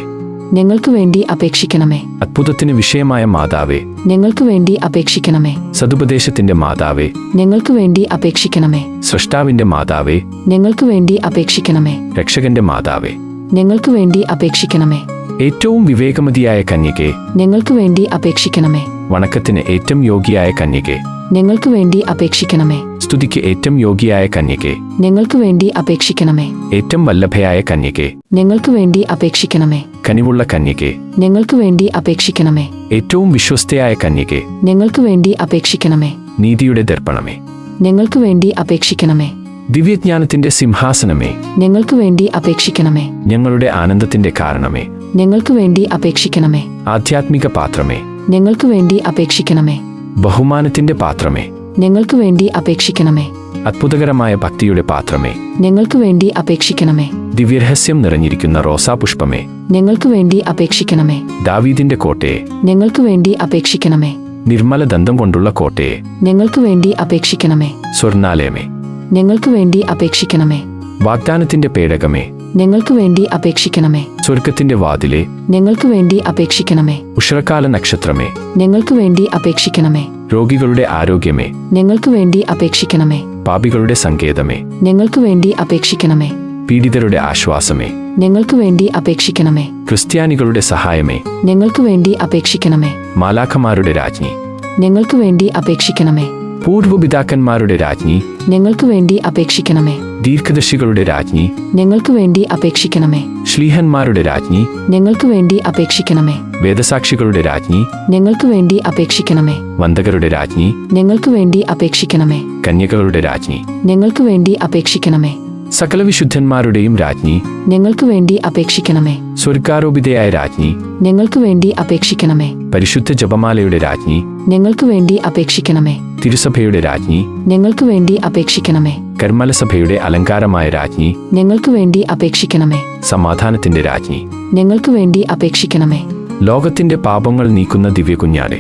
ഞങ്ങൾക്ക് വേണ്ടി അപേക്ഷിക്കണമേ. അത്ഭുതത്തിന് വിഷയമായ മാതാവേ, ഞങ്ങൾക്ക് വേണ്ടി അപേക്ഷിക്കണമേ. സതുപദേശത്തിന്റെ മാതാവേ, ഞങ്ങൾക്ക് വേണ്ടി അപേക്ഷിക്കണമേ. സൃഷ്ടാവിന്റെ മാതാവേ, ഞങ്ങൾക്ക് വേണ്ടി അപേക്ഷിക്കണമേ. രക്ഷകന്റെ മാതാവേ, ഞങ്ങൾക്ക് വേണ്ടി അപേക്ഷിക്കണമേ. ഏറ്റവും വിവേകമതിയായ കന്യകെ, ഞങ്ങൾക്ക് വേണ്ടി അപേക്ഷിക്കണമേ. വണക്കത്തിന് ഏറ്റവും യോഗ്യയായ കന്യകെ, ഞങ്ങൾക്ക് വേണ്ടി അപേക്ഷിക്കണമേ. സ്തുതിക്ക് ഏറ്റവും യോഗ്യയായ കന്യകെ, ഞങ്ങൾക്ക് വേണ്ടി അപേക്ഷിക്കണമേ. ഏറ്റവും വല്ലഭയായ കന്യകെ, ഞങ്ങൾക്ക് വേണ്ടി അപേക്ഷിക്കണമേ. കനിവുള്ള കന്യകെ, ഞങ്ങൾക്ക് വേണ്ടി അപേക്ഷിക്കണമേ. ഏറ്റവും വിശ്വസ്തയായ കന്യകെ, ഞങ്ങൾക്ക് വേണ്ടി അപേക്ഷിക്കണമേ. നീതിയുടെ ദർപ്പണമേ, ഞങ്ങൾക്ക് വേണ്ടി അപേക്ഷിക്കണമേ. ദിവ്യജ്ഞാനത്തിന്റെ സിംഹാസനമേ, ഞങ്ങൾക്ക് വേണ്ടി അപേക്ഷിക്കണമേ. ഞങ്ങളുടെ ആനന്ദത്തിന്റെ കാരണമേ, ഞങ്ങൾക്ക് വേണ്ടി അപേക്ഷിക്കണമേ. ആധ്യാത്മിക പാത്രമേ, ഞങ്ങൾക്ക് വേണ്ടി അപേക്ഷിക്കണമേ. ബഹുമാനത്തിന്റെ പാത്രമേ, ഞങ്ങൾക്ക് വേണ്ടി അപേക്ഷിക്കണമേ. അത്ഭുതകരമായ ഭക്തിയുടെ പാത്രമേ, ഞങ്ങൾക്ക് വേണ്ടി അപേക്ഷിക്കണമേ. ദിവ്യരഹസ്യം നിറഞ്ഞിരിക്കുന്ന റോസാപുഷ്പമേ, ഞങ്ങൾക്ക് വേണ്ടി അപേക്ഷിക്കണമേ. ദാവീദിന്റെ കോട്ടയെ, ഞങ്ങൾക്ക് വേണ്ടി അപേക്ഷിക്കണമേ. നിർമ്മല ദന്തം കൊണ്ടുള്ള കോട്ടയെ, ഞങ്ങൾക്ക് വേണ്ടി അപേക്ഷിക്കണമേ. സ്വർണാലയമേ, ഞങ്ങൾക്ക് വേണ്ടി അപേക്ഷിക്കണമേ. വാഗ്ദാനത്തിന്റെ പേടകമേ, ഞങ്ങൾക്ക് വേണ്ടി അപേക്ഷിക്കണമേ. സ്വർഗത്തിന്റെ വാതിലെ, ഞങ്ങൾക്ക് വേണ്ടി അപേക്ഷിക്കണമേ. ഉഷറക്കാല നക്ഷത്രമേ, ഞങ്ങൾക്ക് വേണ്ടി അപേക്ഷിക്കണമേ. രോഗികളുടെ ആരോഗ്യമേ, ഞങ്ങൾക്ക് വേണ്ടി അപേക്ഷിക്കണമേ. പാപികളുടെ സങ്കേതമേ, ഞങ്ങൾക്ക് വേണ്ടി അപേക്ഷിക്കണമേ. പീഡിതരുടെ ആശ്വാസമേ, ഞങ്ങൾക്ക് വേണ്ടി അപേക്ഷിക്കണമേ. ക്രിസ്ത്യാനികളുടെ സഹായമേ, ഞങ്ങൾക്ക് വേണ്ടി അപേക്ഷിക്കണമേ. മാലാഖമാരുടെ രാജ്ഞി, ഞങ്ങൾക്ക് വേണ്ടി അപേക്ഷിക്കണമേ. പൂർവ്വപിതാക്കന്മാരുടെ രാജ്ഞി, ഞങ്ങൾക്ക് വേണ്ടി അപേക്ഷിക്കണമേ. ദീർഘദർശികളുടെ രാജ്ഞി, ഞങ്ങൾക്ക് വേണ്ടി അപേക്ഷിക്കണമേ. ശ്ലീഹന്മാരുടെ രാജ്ഞി, ഞങ്ങൾക്ക് വേണ്ടി അപേക്ഷിക്കണമേ. വേദസാക്ഷികളുടെ രാജ്ഞി, ഞങ്ങൾക്ക് വേണ്ടി അപേക്ഷിക്കണമേ. വന്ദകരുടെ രാജ്ഞി, ഞങ്ങൾക്ക് വേണ്ടി അപേക്ഷിക്കണമേ. കന്യകകളുടെ രാജ്ഞി, ഞങ്ങൾക്ക് വേണ്ടി അപേക്ഷിക്കണമേ. സകല വിശുദ്ധന്മാരുടെയും രാജ്ഞി, ഞങ്ങൾക്ക് വേണ്ടി അപേക്ഷിക്കണമേ. സ്വർഗാരോപിതയായ രാജ്ഞി, ഞങ്ങൾക്ക് വേണ്ടി അപേക്ഷിക്കണമേ. പരിശുദ്ധ ജപമാലയുടെ രാജ്ഞി, ഞങ്ങൾക്ക് വേണ്ടി അപേക്ഷിക്കണമേ. തിരുസഭയുടെ രാജ്ഞി, ഞങ്ങൾക്ക് വേണ്ടി അപേക്ഷിക്കണമേ. കർമ്മലസഭയുടെ അലങ്കാരമായ രാജ്ഞി, ഞങ്ങൾക്ക് വേണ്ടി അപേക്ഷിക്കണമേ. സമാധാനത്തിന്റെ രാജ്ഞി, ഞങ്ങൾക്ക് വേണ്ടി അപേക്ഷിക്കണമേ. ലോകത്തിന്റെ പാപങ്ങൾ നീക്കുന്ന ദിവ്യകുഞ്ഞാടെ,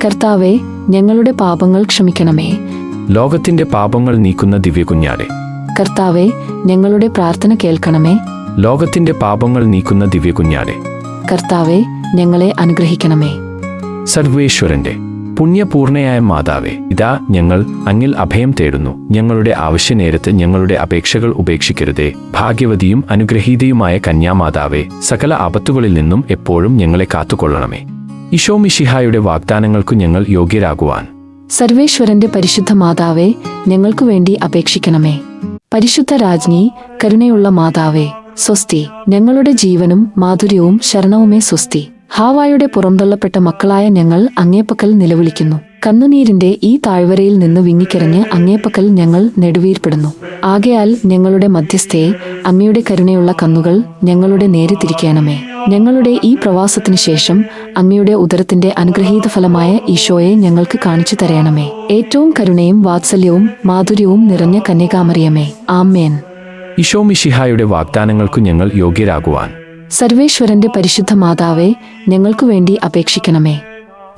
കർത്താവേ, ഞങ്ങളുടെ പാപങ്ങൾ ക്ഷമിക്കണമേ. ലോകത്തിന്റെ പാപങ്ങൾ നീക്കുന്ന ദിവ്യകുഞ്ഞാടെ, കർത്താവേ, ഞങ്ങളുടെ പ്രാർത്ഥന കേൾക്കണമേ. ലോകത്തിന്റെ പാപങ്ങൾ നീക്കുന്ന ദിവ്യകുഞ്ഞാടെ, കർത്താവേ, ഞങ്ങളെ അനുഗ്രഹിക്കണമേ. സർവേശ്വരന്റെ പുണ്യപൂർണയായ മാതാവേ, ഇതാ ഞങ്ങൾ അങ്ങിൽ അഭയം തേടുന്നു. ഞങ്ങളുടെ ആവശ്യനേരത്ത് ഞങ്ങളുടെ അപേക്ഷകൾ ഉപേക്ഷിക്കരുതേ. ഭാഗ്യവതിയും അനുഗ്രഹീതയുമായ കന്യാമാതാവേ, സകല ആപത്തുകളിൽ നിന്നും എപ്പോഴും ഞങ്ങളെ കാത്തുകൊള്ളണമേ. ഈശോ മിശിഹായുടെ വാഗ്ദാനങ്ങൾക്കു ഞങ്ങൾ യോഗ്യരാകുവാൻ സർവേശ്വരന്റെ പരിശുദ്ധ മാതാവേ, ഞങ്ങൾക്ക് വേണ്ടി അപേക്ഷിക്കണമേ. പരിശുദ്ധ രാജ്ഞി, കരുണയുള്ള മാതാവേ, സ്വസ്തി. ഞങ്ങളുടെ ജീവനും മാധുര്യവും ശരണവുമേ സ്വസ്തി. ഹാവായുടെ പുറംതള്ളപ്പെട്ട മക്കളായ ഞങ്ങൾ അങ്ങേപ്പക്കൽ നിലവിളിക്കുന്നു. കണ്ണുനീരിന്റെ ഈ താഴ്വരയിൽ നിന്ന് വിങ്ങിക്കരഞ്ഞ് അങ്ങേപ്പക്കൽ ഞങ്ങൾ നെടുവീർപ്പെടുന്നു. ആകയാൽ ഞങ്ങളുടെ മധ്യസ്ഥയെ, അങ്ങയുടെ കരുണയുള്ള കണ്ണുകൾ ഞങ്ങളുടെ നേരെ തിരിക്കണമേ. ഞങ്ങളുടെ ഈ പ്രവാസത്തിനു ശേഷം അങ്ങയുടെ ഉദരത്തിന്റെ അനുഗ്രഹീത ഫലമായ ഈശോയെ ഞങ്ങൾക്ക് കാണിച്ചു തരണമേ. ഏറ്റവും കരുണയും വാത്സല്യവും മാധുര്യവും നിറഞ്ഞ കന്യകാമറിയമേ, ആമേൻ. ഈശോ മിശിഹായുടെ വാഗ്ദാനങ്ങൾക്കു ഞങ്ങൾ യോഗ്യരാകുവാൻ സർവേശ്വരന്റെ പരിശുദ്ധ മാതാവേ, ഞങ്ങൾക്കു വേണ്ടി അപേക്ഷിക്കണമേ.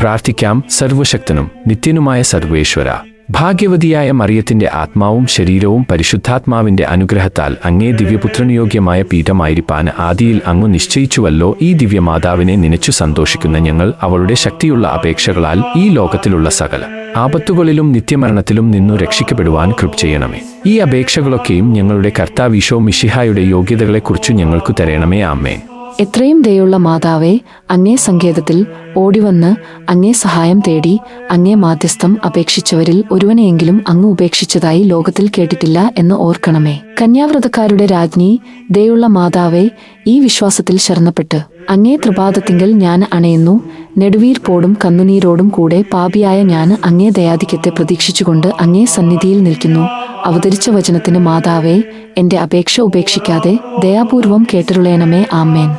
പ്രാർത്ഥിക്കാം. സർവശക്തനും നിത്യനുമായ സർവേശ്വര, ഭാഗ്യവതിയായ മറിയത്തിന്റെ ആത്മാവും ശരീരവും പരിശുദ്ധാത്മാവിന്റെ അനുഗ്രഹത്താൽ അങ്ങേ ദിവ്യപുത്രനുയോഗ്യമായ പീഠമായിരിക്കാൻ ആദിയിൽ അങ്ങ് നിശ്ചയിച്ചുവല്ലോ. ഈ ദിവ്യമാതാവിനെ നനച്ചു സന്തോഷിക്കുന്ന ഞങ്ങൾ അവളുടെ ശക്തിയുള്ള അപേക്ഷകളാൽ ഈ ലോകത്തിലുള്ള സകല ആപത്തുകളിലും നിത്യമരണത്തിലും നിന്നു രക്ഷിക്കപ്പെടുവാൻ കൃപ ചെയ്യണമേ. ഈ അപേക്ഷകളൊക്കെയും ഞങ്ങളുടെ കർത്താവ് ഈശോ മിശിഹായുടെ യോഗ്യതകളെക്കുറിച്ചു ഞങ്ങൾക്കു തരണമേ. ആമേൻ. എത്രയും ദയുള്ള മാതാവേ, അങ്ങേ സങ്കേതത്തിൽ ഓടിവന്ന് അങ്ങേ സഹായം തേടി അങ്ങേ മാധ്യസ്ഥം അപേക്ഷിച്ചവരിൽ ഒരുവനെയെങ്കിലും അങ്ങ് ഉപേക്ഷിച്ചതായി ലോകത്തിൽ കേട്ടിട്ടില്ല എന്ന് ഓർക്കണമേ. കന്യാവ്രതക്കാരുടെ രാജ്ഞി, ദയുള്ള മാതാവേ, ഈ വിശ്വാസത്തിൽ ശരണപ്പെട്ട് അങ്ങേ തൃപാദത്തിങ്കൽ ഞാൻ അണയുന്നു. നെടുവീർപ്പോടും കണ്ണുനീരോടും കൂടെ പാപിയായ ഞാൻ അങ്ങേ ദയാധിക്യത്തെ പ്രതീക്ഷിച്ചുകൊണ്ട് അങ്ങേ സന്നിധിയിൽ നിൽക്കുന്നു. അവതരിച്ച വചനത്തിന് മാതാവേ, എന്റെ അപേക്ഷ ഉപേക്ഷിക്കാതെ ദയാപൂർവം കേട്ടരുളയണമേ. ആമേൻ.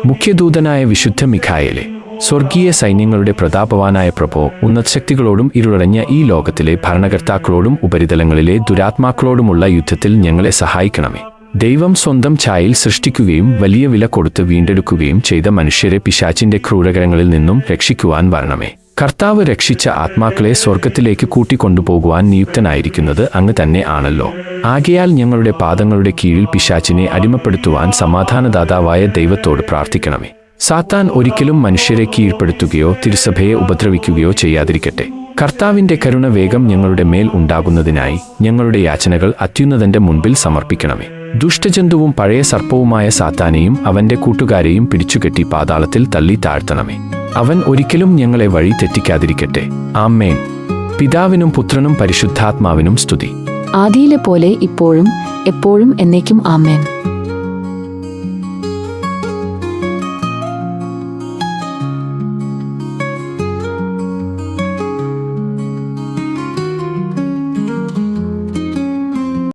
മുഖ്യദൂതനായ വിശുദ്ധ മിഖായേലെ, സ്വർഗീയ സൈന്യങ്ങളുടെ പ്രതാപവാനായ പ്രഭോ, ഉന്നതശക്തികളോടും ഇരുളടഞ്ഞ ഈ ലോകത്തിലെ ഭരണകർത്താക്കളോടും ഉപരിതലങ്ങളിലെ ദുരാത്മാക്കളോടുമുള്ള യുദ്ധത്തിൽ ഞങ്ങളെ സഹായിക്കണമേ. ദൈവം സ്വന്തം ഛായയിൽ സൃഷ്ടിക്കുകയും വലിയ വില കൊടുത്ത് വീണ്ടെടുക്കുകയും ചെയ്ത മനുഷ്യരെ പിശാചിന്റെ ക്രൂരകരങ്ങളിൽ നിന്നും രക്ഷിക്കുവാൻ വരണമേ. കർത്താവ് രക്ഷിച്ച ആത്മാക്കളെ സ്വർഗത്തിലേക്ക് കൂട്ടിക്കൊണ്ടുപോകുവാൻ നിയുക്തനായിരിക്കുന്നത് അങ്ങ് തന്നെ ആണല്ലോ. ആകയാൽ ഞങ്ങളുടെ പാദങ്ങളുടെ കീഴിൽ പിശാചിനെ അടിമപ്പെടുത്തുവാൻ സമാധാനദാതാവായ ദൈവത്തോട് പ്രാർത്ഥിക്കണമേ. സാത്താൻ ഒരിക്കലും മനുഷ്യരെ കീഴ്പ്പെടുത്തുകയോ തിരുസഭയെ ഉപദ്രവിക്കുകയോ ചെയ്യാതിരിക്കട്ടെ. കർത്താവിന്റെ കരുണ വേഗം ഞങ്ങളുടെ മേൽ ഉണ്ടാകുന്നതിനായി ഞങ്ങളുടെ യാചനകൾ അത്യുന്നതന്റെ മുൻപിൽ സമർപ്പിക്കണമേ. ദുഷ്ടജന്തുവും പഴയ സർപ്പവുമായ സാത്താനെയും അവന്റെ കൂട്ടുകാരെയും പിടിച്ചുകെട്ടി പാതാളത്തിൽ തള്ളി താഴ്ത്തണമേ. അവൻ ഒരിക്കലും ഞങ്ങളെ വഴി തെറ്റിക്കാതിരിക്കട്ടെ. ആമേൻ. പിതാവിനും പുത്രനും പരിശുദ്ധാത്മാവിനും സ്തുതി. ആദിയിലെ പോലെ ഇപ്പോഴും എപ്പോഴും എന്നേക്കും ആമേൻ.